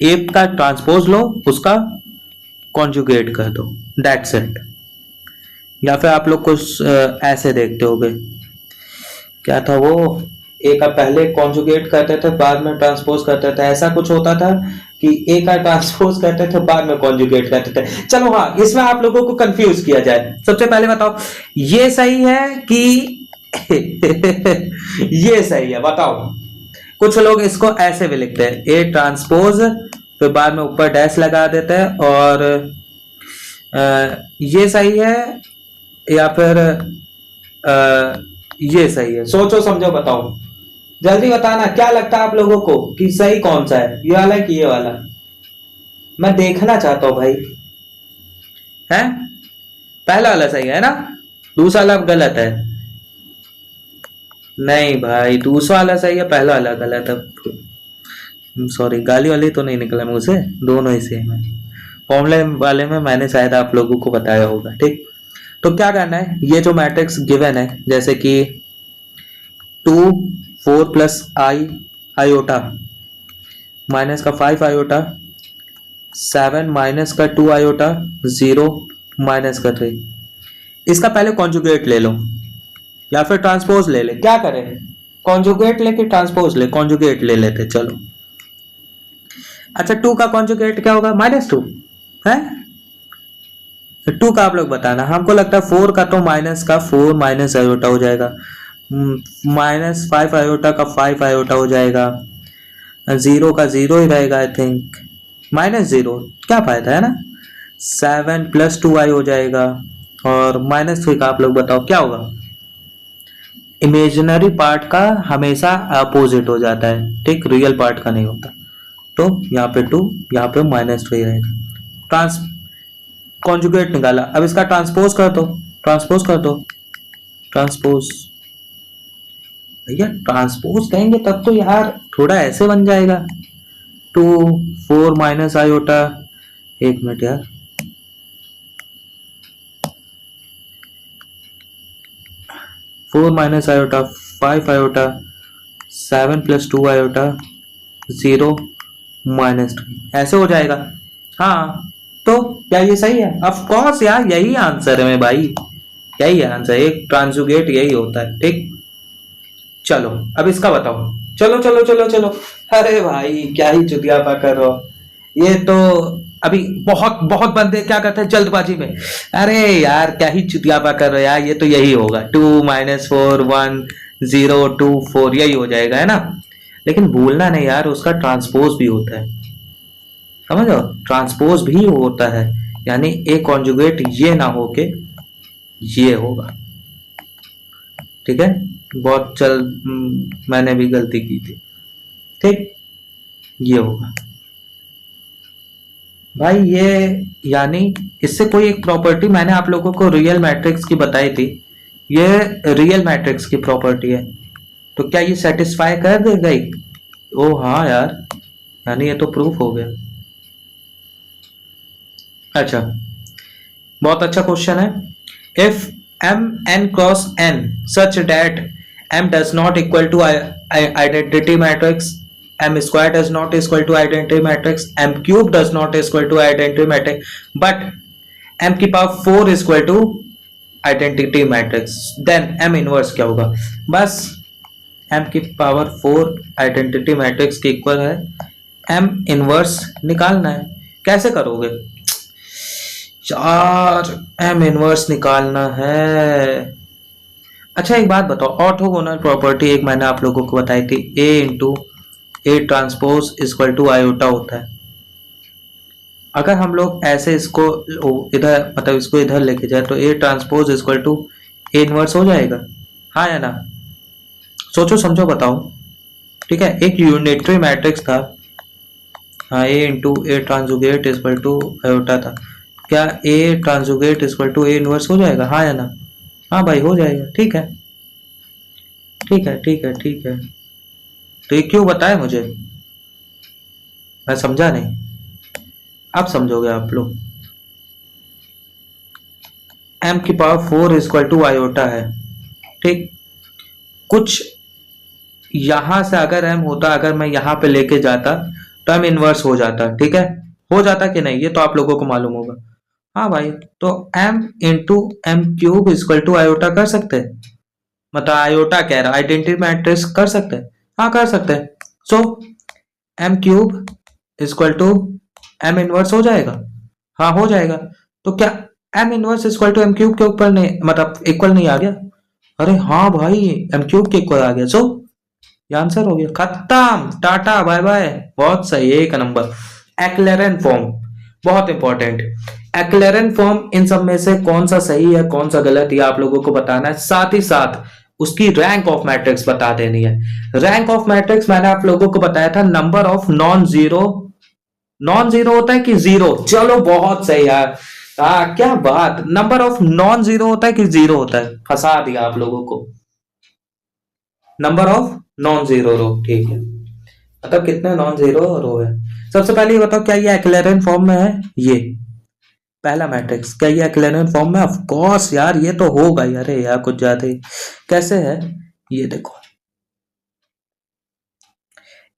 ए का ट्रांसपोज लो, उसका कॉन्जुगेट कर दो, दैट्स इट। या फिर आप लोग कुछ ऐसे देखते होगे, क्या था वो, ए का पहले कॉन्जुगेट करते थे बाद में ट्रांसपोज करते थे, ऐसा कुछ होता था कि ए का ट्रांसपोज करते थे बाद में कॉन्जुगेट करते थे। चलो हाँ, इसमें आप लोगों को कंफ्यूज किया जाए, सबसे पहले बताओ ये सही है कि ये सही है, बताओ। कुछ लोग इसको ऐसे भी लिखते हैं, ए ट्रांसपोज फिर बाद में ऊपर डैश लगा देते हैं, और ये सही है या फिर ये सही है? सोचो समझो बताओ, जल्दी बताना, क्या लगता है आप लोगों को कि सही कौन सा है, ये वाला कि ये वाला? मैं देखना चाहता हूं भाई। है पहला वाला सही है ना, दूसरा वाला गलत है? नहीं भाई, दूसरा वाला सही है, पहला वाला गलत है। सॉरी, गाली वाली तो नहीं निकला मुंह से, दोनों ही सेम है। फॉर्मूले वाले में मैंने शायद आप लोगों को बताया होगा, ठीक। तो क्या करना है, ये जो मैट्रिक्स गिवन है, जैसे कि 2 4 प्लस आई आयोटा माइनस का 5 आयोटा 7 माइनस का 2 आयोटा 0 माइनस का 3, इसका पहले कॉन्जुगेट ले लो या फिर ट्रांसपोज ले ले, क्या करें, कॉन्जुगेट लेके ट्रांसपोज ले, कॉन्जुगेट ले लेते चलो। अच्छा, 2 का कॉन्जुगेट क्या होगा, -2 है। 2 का आप लोग बताना, हमको लगता है 4 का तो माइनस का 4 माइनस आयोटा हो जाएगा, माइनस 5 आयोटा का 5 आयोटा हो जाएगा, 0 का 0 ही रहेगा आई थिंक, -0 क्या फायदा है ना, 7 प्लस 2i हो जाएगा, और -3 का आप लोग बताओ क्या होगा। इमेजिनरी पार्ट का हमेशा अपोजिट हो जाता है, ठीक, रियल पार्ट का नहीं होता। तो यहाँ पे 2, यहाँ पे -3 रहेगा। कॉन्जुगेट निकाला, अब इसका ट्रांसपोज कर दो, ट्रांसपोज कर दो, ट्रांसपोज। भैया ट्रांसपोज कहेंगे तब तो यार थोड़ा ऐसे बन जाएगा, 2 4 माइनस आयोटा, एक मिनट यार, four minus iota 5 iota 7 plus 2 iota 0 -3, ऐसे हो जाएगा। हाँ, तो क्या ये सही है? ऑफ कोर्स यार, यही आंसर है मेरे भाई, यही है आंसर, एक ट्रांसजुगेट यही होता है, ठीक। चलो अब इसका बताओ, चलो चलो चलो चलो। अरे भाई क्या ही चुतियापा कर रहे हो, ये तो अभी बहुत बहुत बंदे क्या करते हैं जल्दबाजी में, अरे यार क्या ही चुतियापा कर रहे हो यार, ये तो यही होगा 2 - 4 1 0 2 4, यही हो जाएगा, है ना। लेकिन भूलना नहीं यार, उसका ट्रांसपोज भी होता है, समझो, ट्रांसपोज भी होता है, यानी ए कॉन्जुगेट ये ना होके ये होगा, ठीक है। बहुत मैंने भी गलती की थी, ठीक, ये होगा भाई ये, यानी इससे कोई एक प्रॉपर्टी मैंने आप लोगों को रियल मैट्रिक्स की बताई थी, ये रियल मैट्रिक्स की प्रॉपर्टी है, तो क्या ये सेटिस्फाई कर देगा? ओ हाँ यार, यानी ये तो प्रूफ हो गया। अच्छा, बहुत अच्छा क्वेश्चन है। If m n cross n such that m does not equal to identity matrix, m square does not equal to identity matrix, m cube does not equal to identity matrix, but m की power 4 is equal to identity matrix, then m inverse क्या होगा? बस m की पावर 4 आइडेंटिटी मैट्रिक्स के इक्वल है, m इनवर्स निकालना है। कैसे करोगे यार, m इनवर्स निकालना है। अच्छा एक बात बताओ, ऑर्थोगोनल प्रॉपर्टी एक मैंने आप लोगों को बताई थी, a into a transpose equal to iota होता है। अगर हम लोग ऐसे इसको इधर, मतलब इसको इधर लेके जाए तो a transpose equal to A inverse हो जाएगा, हाँ या ना? सोचो समझो बताओ, ठीक है। एक यूनिटरी मैट्रिक्स था, हाँ, A into A transjugate equal to iota था, क्या A transjugate equal to A inverse हो जाएगा, हाँ या ना? हाँ भाई हो जाएगा, ठीक है ठीक है ठीक है ठीक है। तो ये क्यों बताए मुझे, मैं समझा नहीं, आप समझोगे आप लोग। m की पावर 4 इक्वल टू आयोटा है, ठीक। कुछ यहां से अगर m होता, अगर मैं यहां पे लेके जाता तो m इनवर्स हो जाता, ठीक है। हो जाता कि नहीं, ये तो आप लोगों को मालूम होगा। हाँ भाई, तो m into m cube equal to iota कर सकते हैं, मतलब आयोटा कह रहा, आइडेंटिटी मैट्रिक्स कर सकते हैं, हाँ कर सकते हैं। So M cube equal to M inverse हो जाएगा, हाँ हो जाएगा। तो क्या M inverse equal to M cube के ऊपर नहीं, मतलब इक्वल नहीं आ गया? अरे हाँ भाई, एम क्यूब के इक्वल आ गया। सो ये आंसर हो गया, खत्म, टाटा बाय बाय। बहुत सही, एक नंबर। एक्लेरन फॉर्म बहुत इंपॉर्टेंट। एक्लेरन फॉर्म इन सब में से कौन सा सही है कौन सा गलत, ये आप लोगों को बताना है, साथ ही साथ उसकी रैंक ऑफ मैट्रिक्स बता देनी है। रैंक ऑफ मैट्रिक्स मैंने आप लोगों को बताया था, number of non zero, non zero होता है कि जीरो, चलो बहुत सही यार, क्या बात, नंबर ऑफ नॉन जीरो होता है कि जीरो होता है, फंसा दिया आप लोगों को। नंबर ऑफ नॉन जीरो रो, ठीक है, मतलब कितने नॉन जीरो रो है। सबसे पहले ये बताओ, क्या ये एक्लेरन फॉर्म में है? ये पहला मैट्रिक्स क्या ये एक्लेरन फॉर्म में? ऑफ कोर्स यार, ये तो होगा यार, यार कुछ ज्यादा ही। कैसे है ये देखो,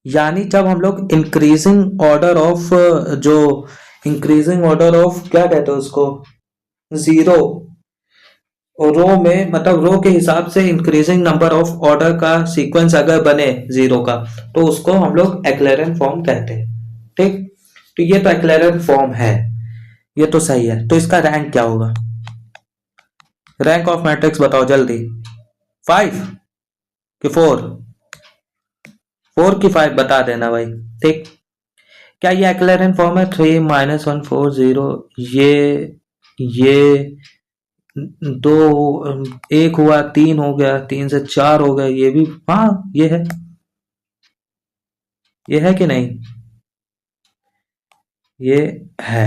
यानी जब हम लोग इंक्रीजिंग ऑर्डर ऑफ, जो इंक्रीजिंग ऑर्डर ऑफ क्या कहते हैं उसको, जीरो रो में, मतलब रो के हिसाब से इंक्रीजिंग नंबर ऑफ ऑर्डर का सीक्वेंस अगर बने जीरो का, तो उसको हम लोग एक्लेरन फॉर्म कहते हैं, ठीक। तो ये तो एक्लेरन फॉर्म है, ये तो सही है। तो इसका रैंक क्या होगा? रैंक ऑफ मैट्रिक्स बताओ जल्दी। 5 कि 4? 4 की 5 बता देना भाई, ठीक। क्या ये एक्लेरन फॉर्म है? 3 -1 4 0, ये दो, एक हुआ, 3 हो गया, 3 से 4 हो गया, ये भी, हाँ ये है कि नहीं? ये है,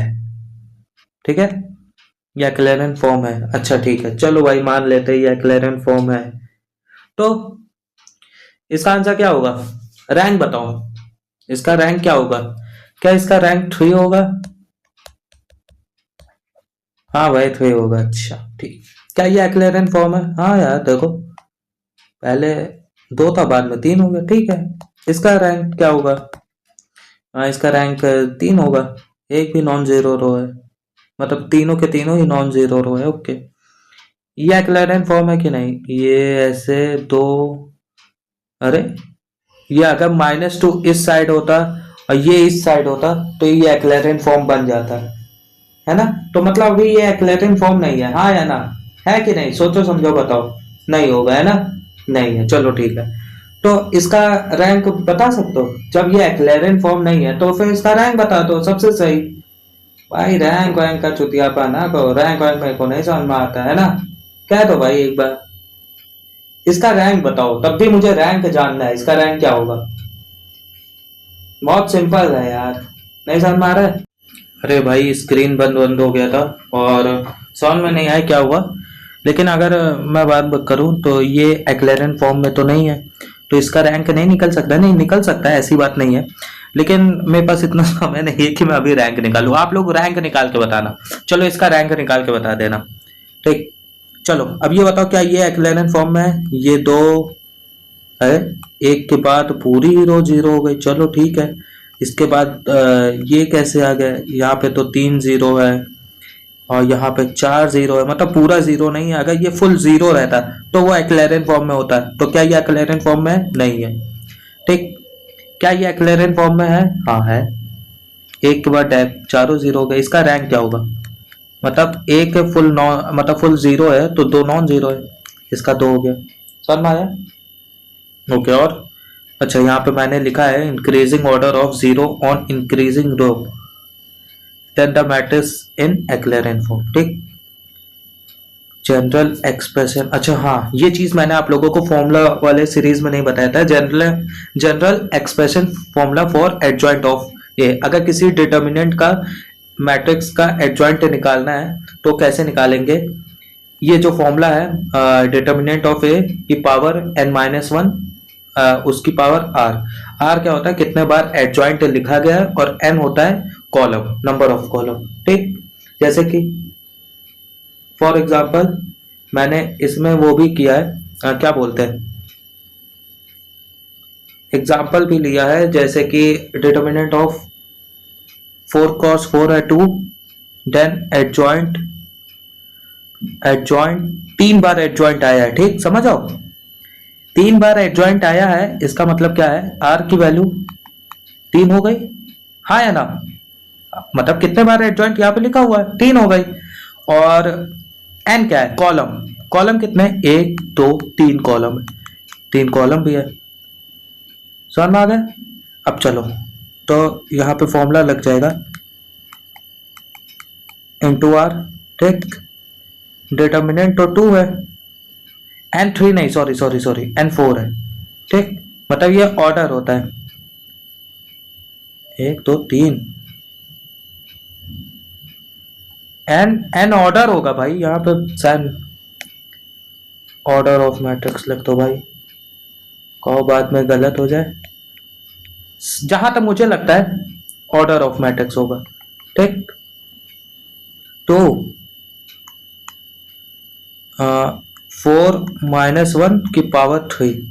ठीक है, ये एक्लेरन फॉर्म है। अच्छा ठीक है, चलो भाई मान लेते हैं ये एक्लेरन फॉर्म है। तो इसका आंसर क्या होगा? रैंक बताओ, इसका रैंक क्या होगा? क्या इसका रैंक 3 होगा? हाँ भाई 3 होगा, अच्छा ठीक। क्या ये एक्लेरन फॉर्म है? हाँ यार देखो, पहले 2 था, बाद में 3 हो गया, ठीक है। इसका रैंक क्या होगा? हाँ इसका रैंक 3 होगा, एक भी नॉन जीरो रो है, मतलब तीनों के तीनों ही नॉन जीरो रो है, ओके। ये एक्लेरन फॉर्म है कि नहीं? ये ऐसे दो, अरे ये अगर -2 इस साइड होता और ये इस साइड होता तो ये एक्लेरन फॉर्म बन जाता है ना? तो मतलब अभी ये एक्लेरन फॉर्म नहीं है, हाँ या ना? है कि नहीं? सोचो समझो बताओ। नहीं होगा, है ना? नहीं है, चलो ठीक है। तो इसका रैंक बता सकते हो? जब ये एक्लेरन फॉर्म नहीं है तो फिर इसका रैंक बता दो, सबसे सही। भाई रैंक वैंक का चुतियापा ना करो, रैंक वैंक मेरे को नहीं समझ में आता है ना, कह दो भाई एक बार। इसका रैंक बताओ, तब भी मुझे रैंक जानना है, इसका रैंक क्या होगा? बहुत सिंपल है यार, नहीं समझ में आ रहा है? अरे भाई स्क्रीन बंद बंद हो गया था और समझ में नहीं आया क्या हुआ। लेकिन अगर मैं बात करूं तो ये एक्लेरन फॉर्म में तो नहीं है, तो इसका रैंक नहीं निकल सकता। नहीं निकल सकता है, ऐसी बात नहीं है, लेकिन मेरे पास इतना समय नहीं है कि मैं अभी रैंक निकालूं। आप लोग रैंक निकाल के बताना, चलो इसका रैंक निकाल के बता देना, ठीक। चलो अब ये बताओ, क्या ये एक्लेरन फॉर्म में है? ये दो है, एक के बाद पूरी रो जीरो हो गई, चलो ठीक है। इसके बाद ये कैसे आ गया? यहाँ पे तो 3 जीरो है और यहाँ पे 4 जीरो है, मतलब पूरा जीरो नहीं है। अगर ये फुल जीरो रहता तो वो एक्लेरन फॉर्म में होता है। तो क्या ये एक्लेरन फॉर्म में नहीं है, ठीक। क्या ये एक्लेरन फॉर्म में है? हाँ है। एक के बाद चारों जीरो हो गए, इसका रैंक क्या होगा? मतलब एक फुल नॉन, मतलब फुल जीरो है तो 2 नॉन जीरो है, इसका 2 हो गया। समझ में आया? ओके। और अच्छा, यहाँ पे मैंने लिखा है increasing order of zero on increasing row then the matrix in echelon form, ठीक। जनरल एक्सप्रेशन, अच्छा हाँ, ये चीज मैंने आप लोगों को फॉर्मूला वाले सीरीज में नहीं बताया था। General expression formula for adjoint of A, अगर किसी डिटर्मिनेंट का मैट्रिक्स का एडजॉइंट निकालना है तो कैसे निकालेंगे? ये जो फॉर्मूला है डिटर्मिनेंट ऑफ ए की पावर n-1 उसकी पावर r क्या होता है? कितने बार एडजॉइंट लिखा गया है, और n होता है कॉलम, नंबर ऑफ कॉलम। ठीक, जैसे कि फॉर एग्जांपल मैंने इसमें वो भी किया है, क्या बोलते हैं, एग्जाम्पल भी लिया है, जैसे कि डिटर्मिनेंट ऑफ 4 cos 4 है 2, देन एडजॉइंट तीन बार एडजॉइंट आया है। ठीक, समझ आओ, 3 बार एडजॉइंट आया है, इसका मतलब क्या है? r की वैल्यू 3 हो गई, हाँ या ना? मतलब कितने बार एडजॉइंट यहाँ पे लिखा हुआ है, 3 हो गई। और n क्या है? कॉलम। कॉलम कितने? 1 2 3 कॉलम है, 3 कॉलम भी है। समझ में आ गया? अब चलो, तो यहाँ पे फॉर्मूला लग जाएगा इंटू आर। ठीक, डिटर्मिनेंट तो 2 है, n3 नहीं, सॉरी n4 है। ठीक, मतलब ये ऑर्डर होता है 1 2 3, n ऑर्डर होगा भाई, यहाँ पे सैन ऑर्डर ऑफ मैट्रिक्स लिख दो भाई, कहो बाद में गलत हो जाए। जहां तक मुझे लगता है ऑर्डर ऑफ मैट्रिक्स होगा। ठीक, तो 4-1 की पावर 3,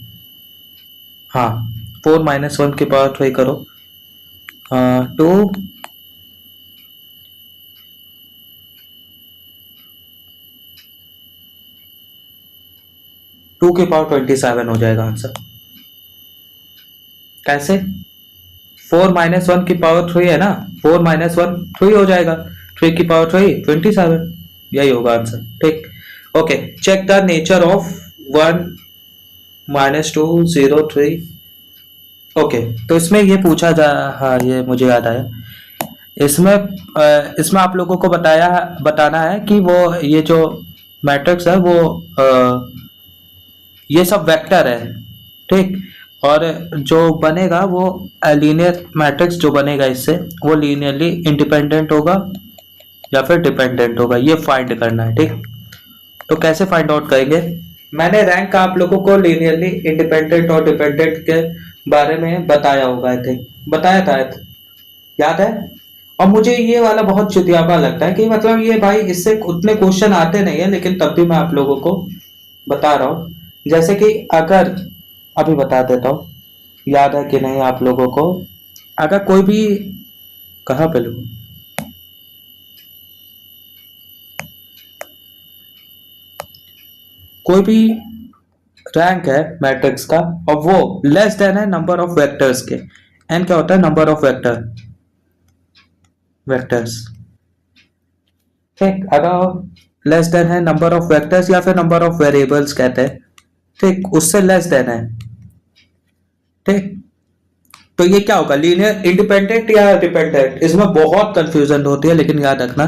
हाँ 4-1 की पावर 3 करो, 2 2 की पावर 27 हो जाएगा आंसर। कैसे? 4-1 की पावर 3 है ना, 4-1 3 हो जाएगा, 3 की पावर 3 27, यही होगा आंसर। ठीक, okay, check the nature of 1-2 0 3। Okay, तो इसमें ये पूछा जा, हाँ ये मुझे याद आया, इसमें आप लोगों को बताना है कि वो ये जो मैट्रिक्स है वो ये सब वेक्टर है। ठीक, और जो बनेगा वो लीनियर मैट्रिक्स जो बनेगा इससे, वो लीनियरली इंडिपेंडेंट होगा या फिर डिपेंडेंट होगा, ये फाइंड करना है। ठीक, तो कैसे फाइंड आउट करेंगे? मैंने रैंक का आप लोगों को लीनियरली इंडिपेंडेंट और डिपेंडेंट के बारे में बताया होगा, आई थिंक बताया था, याद है? और मुझे ये वाला बहुत चुतियापा लगता है कि मतलब ये भाई इससे उतने क्वेश्चन आते नहीं है, लेकिन तब भी मैं आप लोगों को बता रहा हूँ। जैसे कि अगर अभी बता देता हूँ, याद है कि नहीं आप लोगों को, अगर कोई भी, कहाँ पे लोग, कोई भी रैंक है मैट्रिक्स का और वो लेस देन है नंबर ऑफ वेक्टर्स के, एन क्या होता है? Number of vectors. ठीक, अगर लेस देन है नंबर ऑफ वेक्टर्स या फिर नंबर ऑफ वेरिएबल्स कहते हैं, ठीक, उससे लेस देन है। ठीक, तो ये क्या होगा? लीनियर इंडिपेंडेंट या डिपेंडेंट? इसमें बहुत कंफ्यूजन होती है, लेकिन याद रखना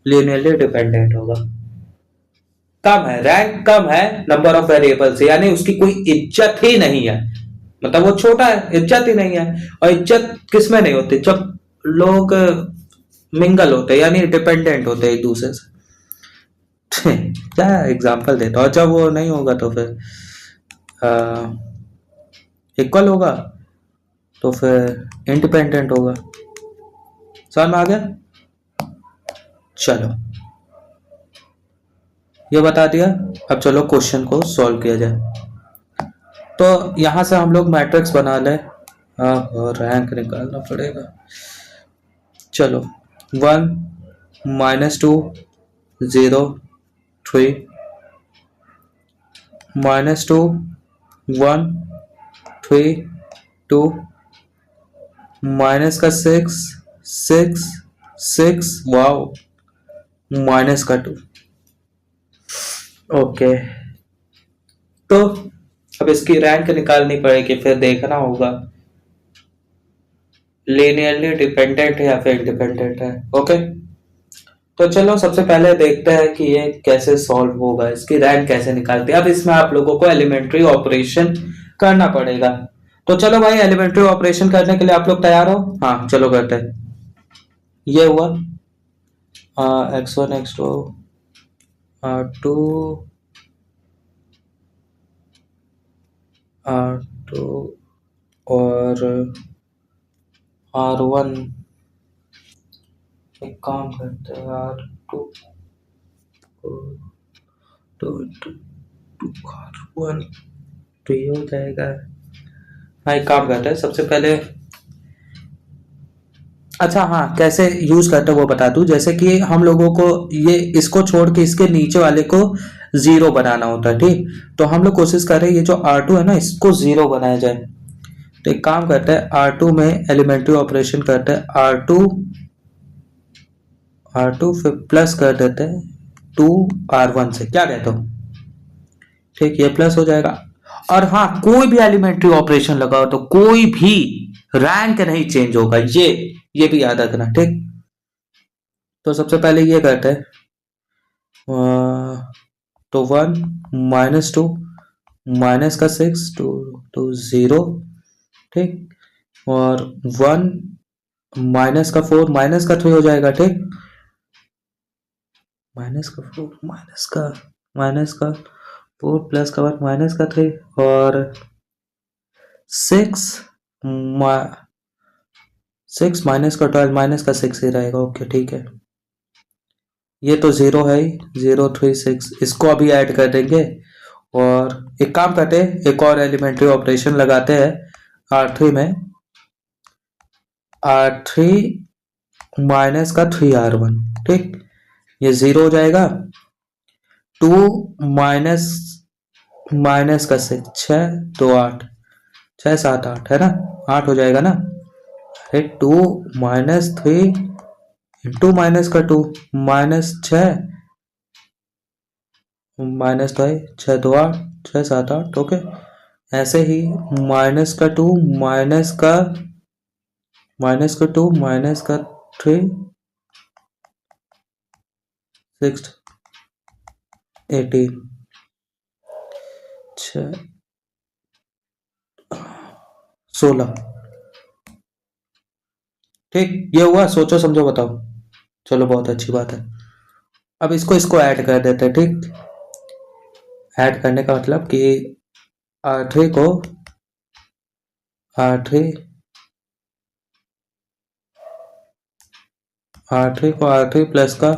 लीनियरली डिपेंडेंट होगा। कम है, रैंक कम है नंबर ऑफ वेरिएबल से, यानी उसकी कोई इज्जत ही नहीं है, मतलब वो छोटा है, इज्जत ही नहीं है। और इज्जत किसमें नहीं होती? जब लोग मिंगल होते हैं, यानी डिपेंडेंट होते हैं एक दूसरे से। क्या एग्जांपल देता हूँ, जब वो नहीं होगा तो फिर इक्वल होगा तो फिर इंडिपेंडेंट होगा। समझ में आ गया? चलो, ये बता दिया, अब चलो क्वेश्चन को सॉल्व किया जाए। तो यहां से हम लोग मैट्रिक्स बना ले, और रैंक निकालना पड़ेगा। चलो, 1-2 0 3 -2 1 3 2 माइनस का 6 6 6, वाओ, माइनस का 2। ओके, तो अब इसकी रैंक निकालनी पड़ेगी, फिर देखना होगा लीनियरली डिपेंडेंट है या फिर इंडिपेंडेंट है। ओके, तो चलो सबसे पहले देखते हैं कि ये कैसे सॉल्व होगा, इसकी रैंक कैसे निकालते हैं। अब इसमें आप लोगों को एलिमेंट्री ऑपरेशन करना पड़ेगा। तो चलो भाई, एलिमेंट्री ऑपरेशन करने के लिए आप लोग तैयार हो? हाँ चलो करते हैं। ये हुआ x1 x2 r2 r2 और r1। एक काम करते हैं, r2 to to to r1 तो ये हो जाएगा। हाँ, एक काम करते हैं सबसे पहले। अच्छा हाँ, कैसे यूज करते हैं वो बता दूं। जैसे कि हम लोगों को ये इसको छोड़ के इसके नीचे वाले को जीरो बनाना होता है, ठीक। तो हम लोग कोशिश कर रहे हैं ये जो R2 है ना, इसको जीरो बनाया जाए। तो एक काम करते हैं, R2 में एलिमेंट्री ऑपरेशन करते हैं, R2 फिर प्लस कर देते हैं 2R1 से, क्या कहते हो? ठीक, ये प्लस हो जाएगा। और हाँ, कोई भी एलिमेंट्री ऑपरेशन लगाओ तो कोई भी रैंक नहीं चेंज होगा, ये भी याद रखना, ठीक। तो सबसे पहले ये करते हैं, तो 1 -2 माइनस का 6 टू 0, ठीक। और 1 माइनस का 4 माइनस का 3 हो जाएगा, ठीक। माइनस का 4 प्लस का 1 माइनस का 3 और 6 माइनस का 12 माइनस का 6 ही रहेगा। ओके, ठीक है। ये तो 0 है ही, 0 3 6, इसको अभी ऐड कर देंगे। और एक काम करते हैं, एक और एलिमेंट्री ऑपरेशन लगाते हैं R3 में, R3 माइनस का 3R1, ठीक। ये 0 हो जाएगा। 2 माइनस माइनस का 6 6 2 8 6 7 8 है ना, 8 हो जाएगा ना। 2 माइनस 3 इंटू माइनस का 2 माइनस 6 माइनस का 6 2 8 6 7 8। ओके, ऐसे ही माइनस का 2 माइनस का 2 माइनस का 3 6 18 16, ठीक। ये हुआ, सोचो समझो बताओ। चलो, बहुत अच्छी बात है। अब इसको ऐड कर देते हैं, ठीक। ऐड करने का मतलब कि R3 को R3 प्लस का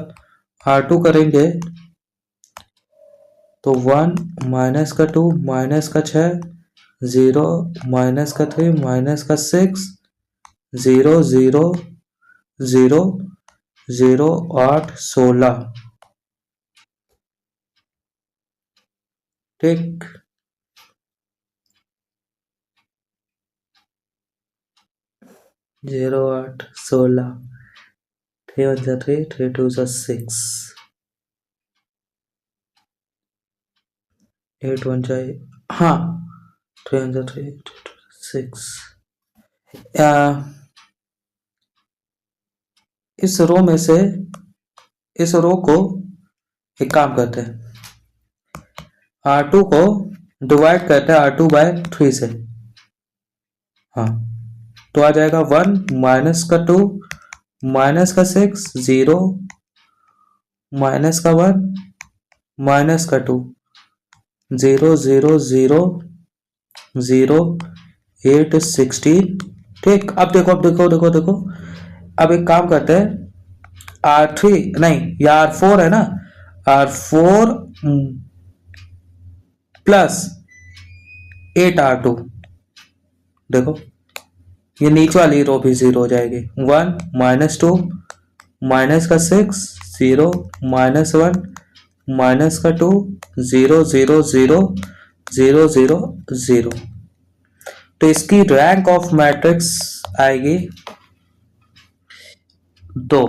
R2 करेंगे तो 1 माइनस का 2 माइनस का 6 0 माइनस का 3 माइनस का 6 0 0 0 0 8 16, ठीक। जीरो 8 16, 3 1 3 3 2 6, 8 1 जाए, हाँ, 3 1 3 2 6। इस रो में से इस रो को एक काम करते हैं, R2 को डिवाइड करते हैं R2 बाय 3 से। हाँ, तो आ जाएगा 1 माइनस का 2 माइनस का 6 0 माइनस का 1 माइनस का 2 0 0 0 0 8 16, ठीक। अब देखो। अब एक काम करते हैं, R3 नहीं, या R4 है ना, R4 प्लस 8R2। देखो, ये नीचे वाली रो भी 0 हो जाएगी। 1 माइनस 2 माइनस का 6 0 माइनस 1 माइनस का 2 0 0 0 0 0 0। तो इसकी रैंक ऑफ मैट्रिक्स आएगी 2।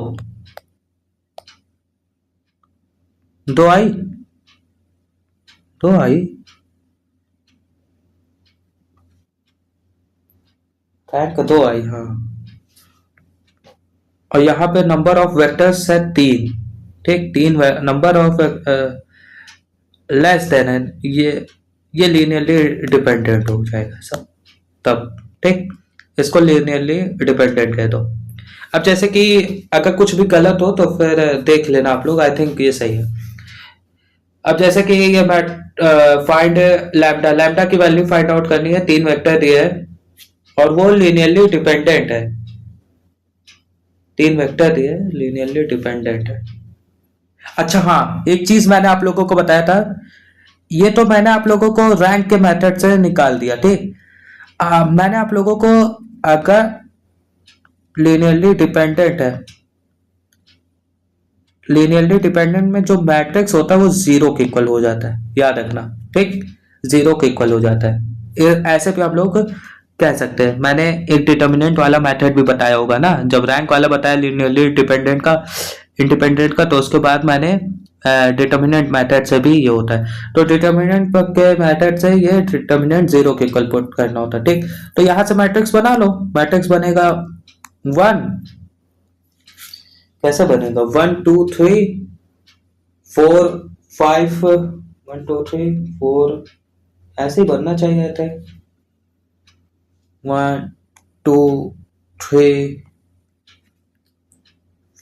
2 आई, 2 आई, रैंक 2 आई, हाँ। और यहाँ पे नंबर ऑफ वेक्टर्स है 3, ठीक। 3 नंबर ऑफ लेस देन है, ये लीनियरली डिपेंडेंट हो जाएगा सब तब, ठीक। इसको लीनियरली डिपेंडेंट कह दो। अब जैसे कि अगर कुछ भी गलत हो तो फिर देख लेना आप लोग, आई थिंक ये सही है। अब जैसे कि ये मैं फाइंड लैम्डा, लैम्डा की वैल्यू फाइंड आउट करनी है, 3 वेक्टर दिए है और वो लीनियरली डिपेंडेंट है, 3 वेक्टर दिए लीनियरली डिपेंडेंट है। अच्छा हाँ, एक चीज मैंने आप लोगों को बताया था, ये तो मैंने आप लोगों को रैंक के मेथड से निकाल दिया, ठीक। मैंने आप लोगों को अगर लीनियरली डिपेंडेंट है, लीनियरली डिपेंडेंट में जो मैट्रिक्स होता है वो 0 के इक्वल हो जाता है, याद रखना, ठीक, 0 के इक्वल हो जाता है। ऐसे भी आप लोग कह सकते हैं। मैंने एक डिटर्मिनेंट वाला मेथड भी बताया होगा ना, जब रैंक वाला बताया लीनियरली डिपेंडेंट का, इंडिपेंडेंट का, तो उसके बाद मैंने डिटर्मिनेंट मेथड से भी ये होता है। तो डिटर्मिनेंट के मेथड से ये डिटर्मिनेंट 0 के इक्वल पुट करना होता है, ठीक। तो यहां से मैट्रिक्स बना लो, मैट्रिक्स बनेगा 1, कैसे बनेगा, 1 2 3 4 5, 1 2 3 4, ऐसे ही बनना चाहिए थे, 1 2 3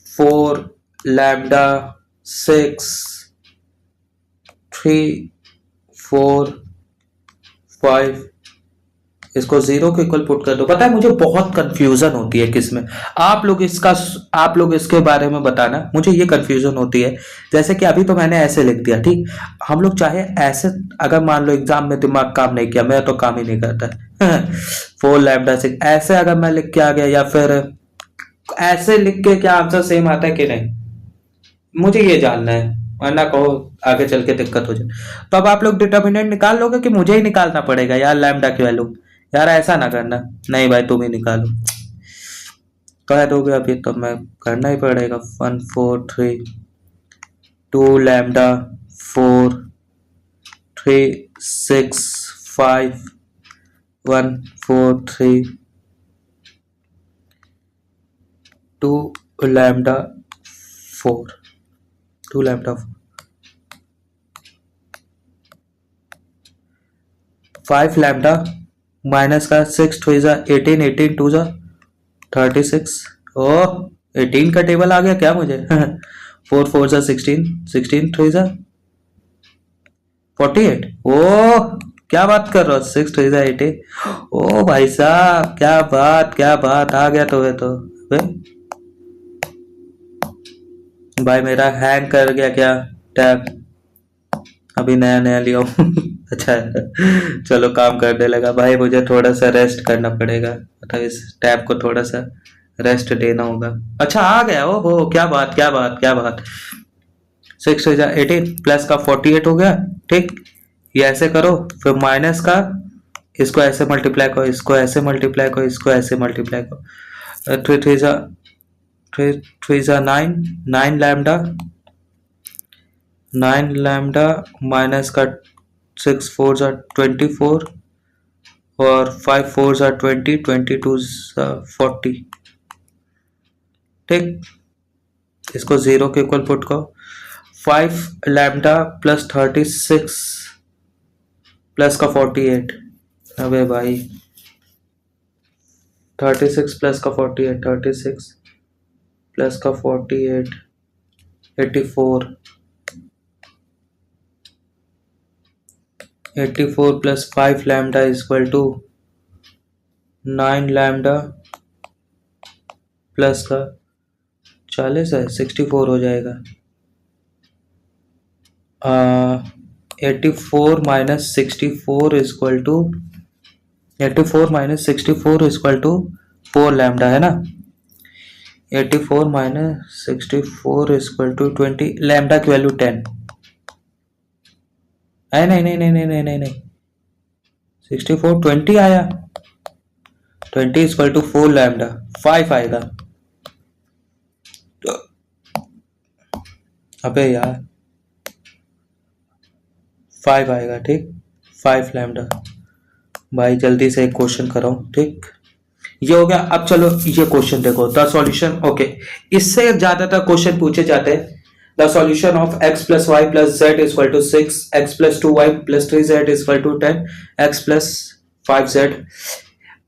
4 लैम्डा 6 3 4 5, इसको 0 के इक्वल पुट कर दो। पता है मुझे बहुत कंफ्यूजन होती है किसमें, आप लोग इसके बारे में बताना, मुझे ये कंफ्यूजन होती है। जैसे कि अभी तो मैंने ऐसे लिख दिया, ठीक, हम लोग चाहे ऐसे, अगर मान लो एग्जाम में दिमाग काम नहीं किया, मैं तो काम ही नहीं करता 4 लैम्डा 6 ऐसे अगर मैं लिख के आ गया, या फिर ऐसे लिख के क्या आंसर सेम आता है कि नहीं, मुझे ये जानना है, वरना कहो आगे चल के दिक्कत हो जाए। तो अब आप लोग डिटर्मिनेंट निकाल लोगे कि मुझे ही निकालना पड़ेगा यार लैम्डा की वैल्यू, यार ऐसा ना करना, नहीं भाई तुम ही निकालो, कह दोगे अभी तो मैं करना ही पड़ेगा। 1 4 3 2 lambda 4 3 6 5 1 4 3 2 lambda 4 2 lambda 5 lambda minus का 6 3 जा 18 18 2 जा 36, ओ 18 का टेबल आ गया क्या मुझे 4 4 जा 16 16 3 जा 48, ओ क्या बात कर रहे हो, 6 3 जा 18, ओ भाई साहब क्या बात आ गया तो है तो भाई मेरा हैंग कर गया क्या टैब, अभी नया नया लिया हूँ अच्छा है। चलो काम करने लगा भाई, मुझे थोड़ा सा रेस्ट करना पड़ेगा, मतलब इस टैब को थोड़ा सा रेस्ट देना होगा। अच्छा आ गया, ओ हो क्या बात 6 18 प्लस का 48 हो गया, ठीक। ये ऐसे करो, फिर माइनस का, इसको ऐसे मल्टीप्लाई करो, इसको ऐसे मल्टीप्लाई करो, इसको ऐसे मल्टीप्लाई करो, 3 3 जा 9 9 लैम्डा 9 लैम्डा माइनस का 6 4 जा 24 और 5 4 जा 20 22 जा 40, ठीक। इसको 0 के इक्वल पुट करो, 5 लैम्डा प्लस 36 प्लस का 48, अबे भाई 36 प्लस का 48 36 प्लस का 48 84 84 plus 5 lambda is equal to 9 lambda plus का 40 है 64 हो जाएगा, 84 minus 64 is equal to 84 minus 64 is equal to 4 lambda है ना, 84 minus 64 is equal to 20, lambda की वैल्यू 10 है, नहीं 64 20 आया, 20 इज इक्वल टू 4 लैम्डा 5 आएगा, अबे यार 5 आएगा, ठीक, 5 लैम्डा। भाई जल्दी से एक क्वेश्चन करो, ठीक, ये हो गया। अब चलो ये क्वेश्चन देखो, द सॉल्यूशन, ओके, इससे ज्यादातर क्वेश्चन पूछे जाते हैं। The solution of x plus y plus z is equal to 6, x plus 2y plus 3z is equal to 10, x plus 5z।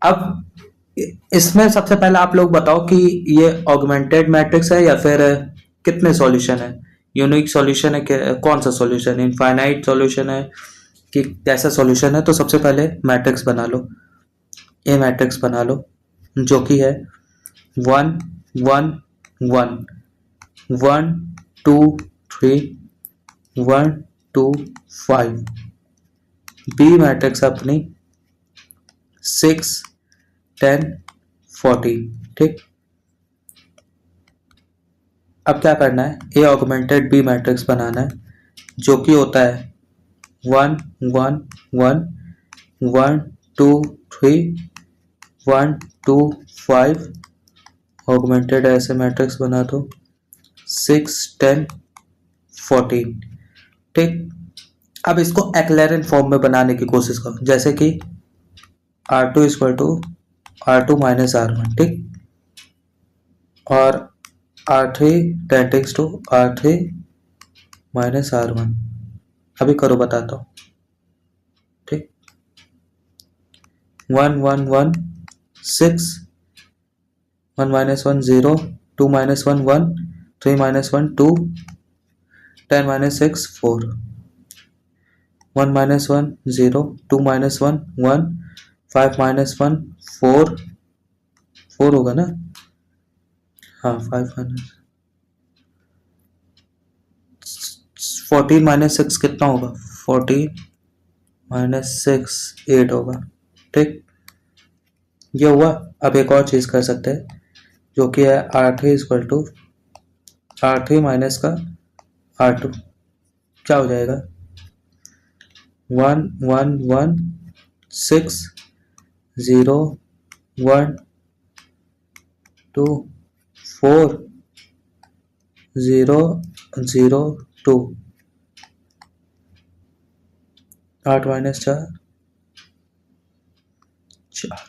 अब इसमें सबसे पहले आप लोग बताओ कि ये ऑगमेंटेड मैट्रिक्स है या फिर कितने सॉल्यूशन है, यूनिक सॉल्यूशन है कि कौन सा सॉल्यूशन है, इनफाइनाइट सॉल्यूशन है कि कैसा सॉल्यूशन है। तो सबसे पहले मैट्रिक्स बना लो, ए मैट्रिक्स बना लो जो कि है 1 1 1 1 2 3 1 2 5। बी मैट्रिक्स अपनी 6 10 14। ठीक, अब क्या करना है, ए ऑगमेंटेड बी मैट्रिक्स बनाना है जो कि होता है 1 1 1 1 2 3 1 2 5। ऑगमेंटेड ऐसे मैट्रिक्स बना दो 6 10 14। ठीक, अब इसको एक्लेरन फॉर्म में बनाने की कोशिश करो, जैसे कि R2 equal to R2 minus R1। ठीक, और R3 टेंडिंग्स to R3 minus R1। अभी करो, बताता हूँ। ठीक, 1 1 1 6 1 minus 1 0 2 minus 1 1 3 minus 1 2 10 minus 6 4 1 minus 1 0 2 minus 1 1 5 minus 1 4 4 होगा ना, हाँ 5 माइनस 14 माइनस 6 कितना होगा, 14 माइनस 6 8 होगा। ठीक, ये हुआ। अब एक और चीज कर सकते हैं जो कि है R3 equal to R3 minus का R2। क्या हो जाएगा, 1 1 1 6 0 1 2 4 0 0 2 8 माइनस 4 4।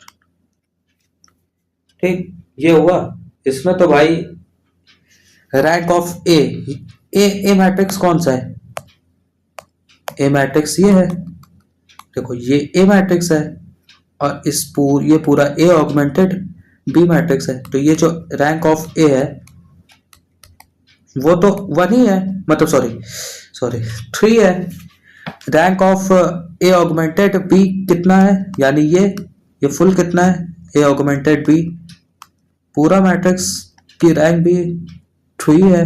ठीक, ये हुआ। इसमें तो भाई rank of A, A matrix कौन सा है, ए मैट्रिक्स ये है। देखो ये ए मैट्रिक्स है और ये पूरा ए ऑगमेंटेड बी मैट्रिक्स है। तो ये जो रैंक ऑफ ए है वो तो 1 ही है, मतलब सॉरी 3 है। Rank of a augmented b कितना है, यानी ये फुल कितना है, ए ऑगमेंटेड बी पूरा मैट्रिक्स की रैंक भी 3 है।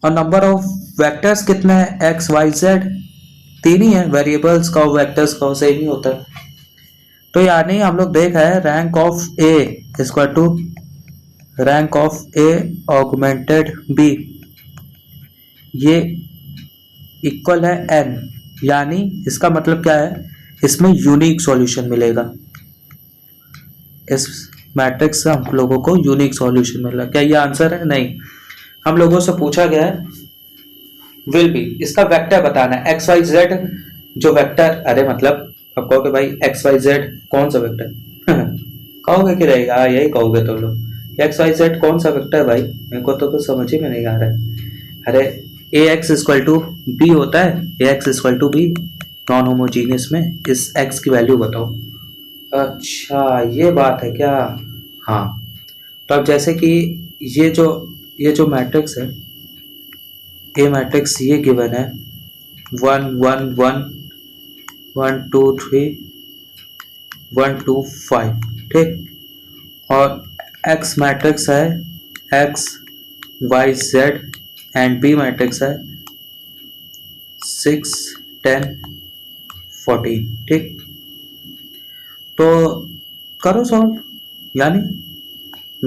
और नंबर ऑफ वेक्टर्स कितना है, एक्स वाई जेड 3 ही है। वेरिएबल्स का वेक्टर्स का सेम ही होता है। तो यानी हम लोग देख रहे हैं rank of a equal to rank of a augmented b, ये इक्वल है n। यानी इसका मतलब क्या है, इसमें यूनिक सॉल्यूशन मिलेगा। इस मैट्रिक्स से हम लोगों को यूनिक सॉल्यूशन मिला। क्या ये आंसर है, नहीं। हम लोगों से पूछा गया है विल बी, इसका वेक्टर बताना है, एक्स वाई जेड जो वेक्टर, अरे मतलब अब कहोगे भाई एक्स वाई जेड कौन सा वेक्टर कहोगे कि रहेगा, यही कहोगे तो लोग, एक्स वाई जेड कौन सा वेक्टर भाई, मेरे को तो कुछ समझ ही में नहीं आ रहा है। अरे A X equal to B होता है, A X equal to B non homogeneous में इस एक्स की वैल्यू बताओ। अच्छा ये बात है क्या, हाँ। तो अब जैसे कि ये जो मैट्रिक्स है, ए मैट्रिक्स ये गिवन है 1 1 1 1 2 3 1 2 5। ठीक, और एक्स मैट्रिक्स है x Y z and b matrix है 6 10 14। ठीक, तो करो सॉल्व, यानी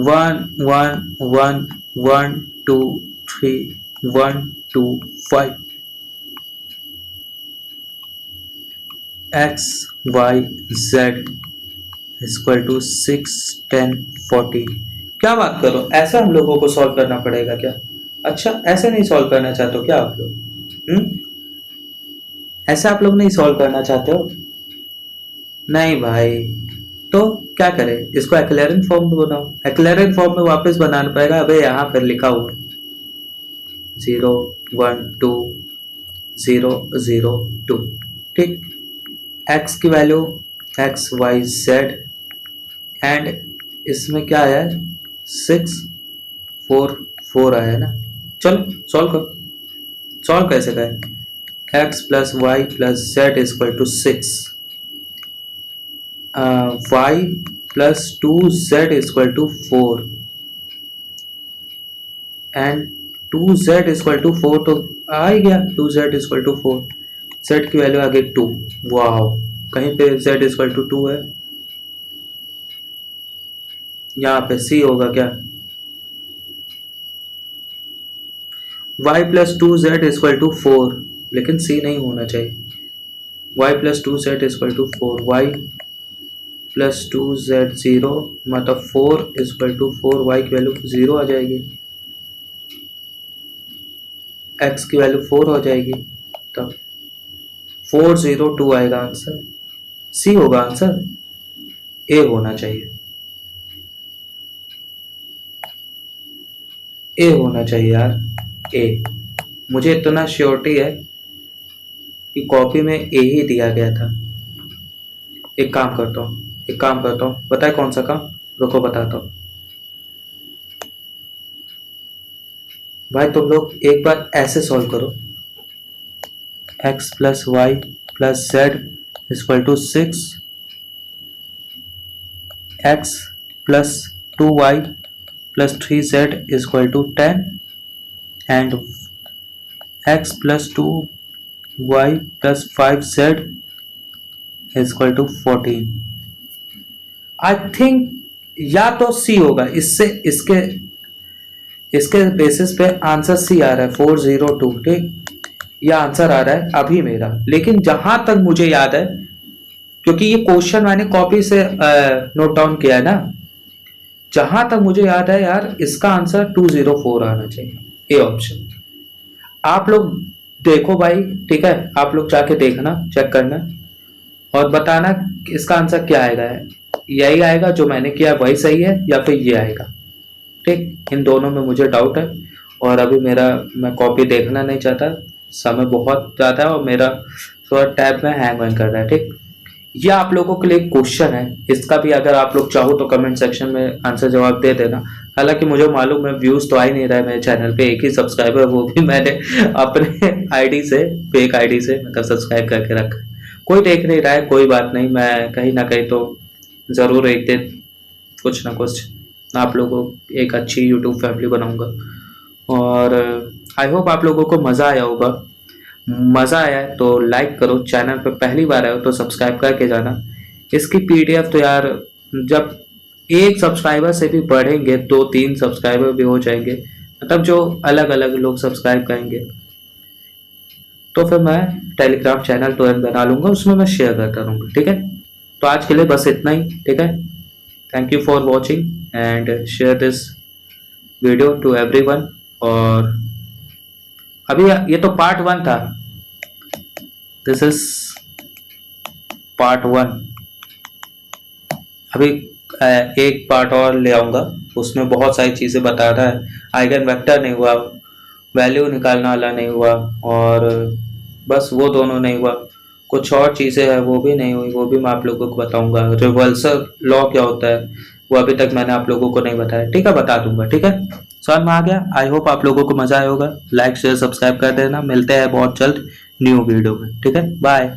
1 1 1 1 2 3 1 2 5 x Y z equal to 6 10 14। क्या बात करो, ऐसे हम लोगों को सॉल्व करना पड़ेगा क्या? अच्छा ऐसे नहीं सॉल्व करना चाहते हो क्या आप लोग? ऐसे आप लोग नहीं सॉल्व करना चाहते हो? नहीं भाई, तो क्या करें, इसको एक्लेरन फॉर्म में बनाओ। एक्लेरन फॉर्म में वापस बनाना पड़ेगा। अबे यहाँ पर लिखा हुआ 0 1 2 0 0 2। ठीक, एक्स की value x Y z and इसमें क्या आया है 644 आया है ना। चलो सॉल्व करो। सॉल्व कैसे करें? x plus y plus z equal to 6, y plus 2z equal to 4 and 2z equal to 4 तो आ ही गया। 2z इक्वल टू 4, z की वैल्यू आ गई 2। वाह, कहीं पे z इक्वल टू 2 है, यहाँ पे c होगा क्या? y plus 2z equal to 4, लेकिन c नहीं होना चाहिए। y plus 2z equal to 4, y plus 2z 0, मतलब 4 इक्वल टू 4, y की वैल्यू 0 आ जाएगी, x की वैल्यू 4 हो जाएगी, तब 402 आएगा आंसर। सी होगा आंसर, ए होना चाहिए, ए होना चाहिए यार, ए। मुझे इतना श्योरिटी है कि कॉपी में ए ही दिया गया था। एक काम करता हूँ, बताए कौन सा काम? रुको बताता हूँ भाई। तुम लोग एक बार ऐसे सॉल्व करो, x plus y plus z equal to 6, x plus 2y plus 3z equal to 10 and x plus 2y plus 5z equal to 14। I think या तो सी होगा, इससे इसके बेसिस पे आंसर सी आ रहा है 402, ठीक। यह आंसर आ रहा है अभी मेरा, लेकिन जहां तक मुझे याद है, क्योंकि ये क्वेश्चन मैंने कॉपी से नोट डाउन किया है ना, जहां तक मुझे याद है यार, इसका आंसर 204 आना चाहिए, ए ऑप्शन। आप लोग देखो भाई, ठीक है, आप लोग जाके देखना, चेक करना और बताना इसका आंसर क्या आएगा। यही आएगा जो मैंने किया वही सही है, या फिर ये आएगा, ठीक। इन दोनों में मुझे डाउट है, और अभी मैं कॉपी देखना नहीं चाहता, समय बहुत ज़्यादा है और मेरा थोड़ा टैब में हैंग वैंग कर रहा है, ठीक। यह आप लोगों के लिए क्वेश्चन है, इसका भी अगर आप लोग चाहो तो कमेंट सेक्शन में आंसर जवाब दे देना। हालांकि मुझे मालूम है व्यूज तो आ ही नहीं रहा है मेरे चैनल पे, एक ही सब्सक्राइबर, वो भी मैंने अपने आईडी से, फेक आईडी से मतलब सब्सक्राइब करके रखा। कोई देख नहीं रहा है, कोई बात नहीं, मैं कहीं ना कहीं तो ज़रूर एक दिन कुछ ना कुछ आप लोगों को एक अच्छी यूट्यूब फैमिली बनाऊंगा। और आई होप आप लोगों को मज़ा आया होगा। मज़ा आया है तो लाइक करो, चैनल पर पहली बार आए हो तो सब्सक्राइब करके जाना। इसकी पीडीएफ तो यार, जब एक सब्सक्राइबर से भी बढ़ेंगे 2-3 सब्सक्राइबर भी हो जाएंगे, मतलब जो अलग अलग लोग सब्सक्राइब करेंगे, तो फिर मैं टेलीग्राम चैनल तो बना लूँगा, उसमें मैं शेयर करता रहूँगा, ठीक है। तो आज के लिए बस इतना ही, ठीक है। Thank you for watching and share this video to everyone. और अभी ये तो पार्ट 1 था, दिस इज पार्ट 1। अभी एक पार्ट और ले आऊँगा, उसमें बहुत सारी चीज़ें बता रहा है। आइगन वेक्टर नहीं हुआ, वैल्यू निकालने वाला नहीं हुआ, और बस वो दोनों नहीं हुआ, कुछ और चीज़ें हैं वो भी नहीं हुई, वो भी मैं आप लोगों को बताऊंगा। रिवर्सल लॉ क्या होता है वो अभी तक मैंने आप लोगों को नहीं बताया, ठीक है, बता दूंगा, ठीक है। समझ में आ गया? आई होप आप लोगों को मज़ा आया होगा। लाइक शेयर सब्सक्राइब कर देना, मिलते हैं बहुत जल्द न्यू वीडियो में, ठीक है। बाय।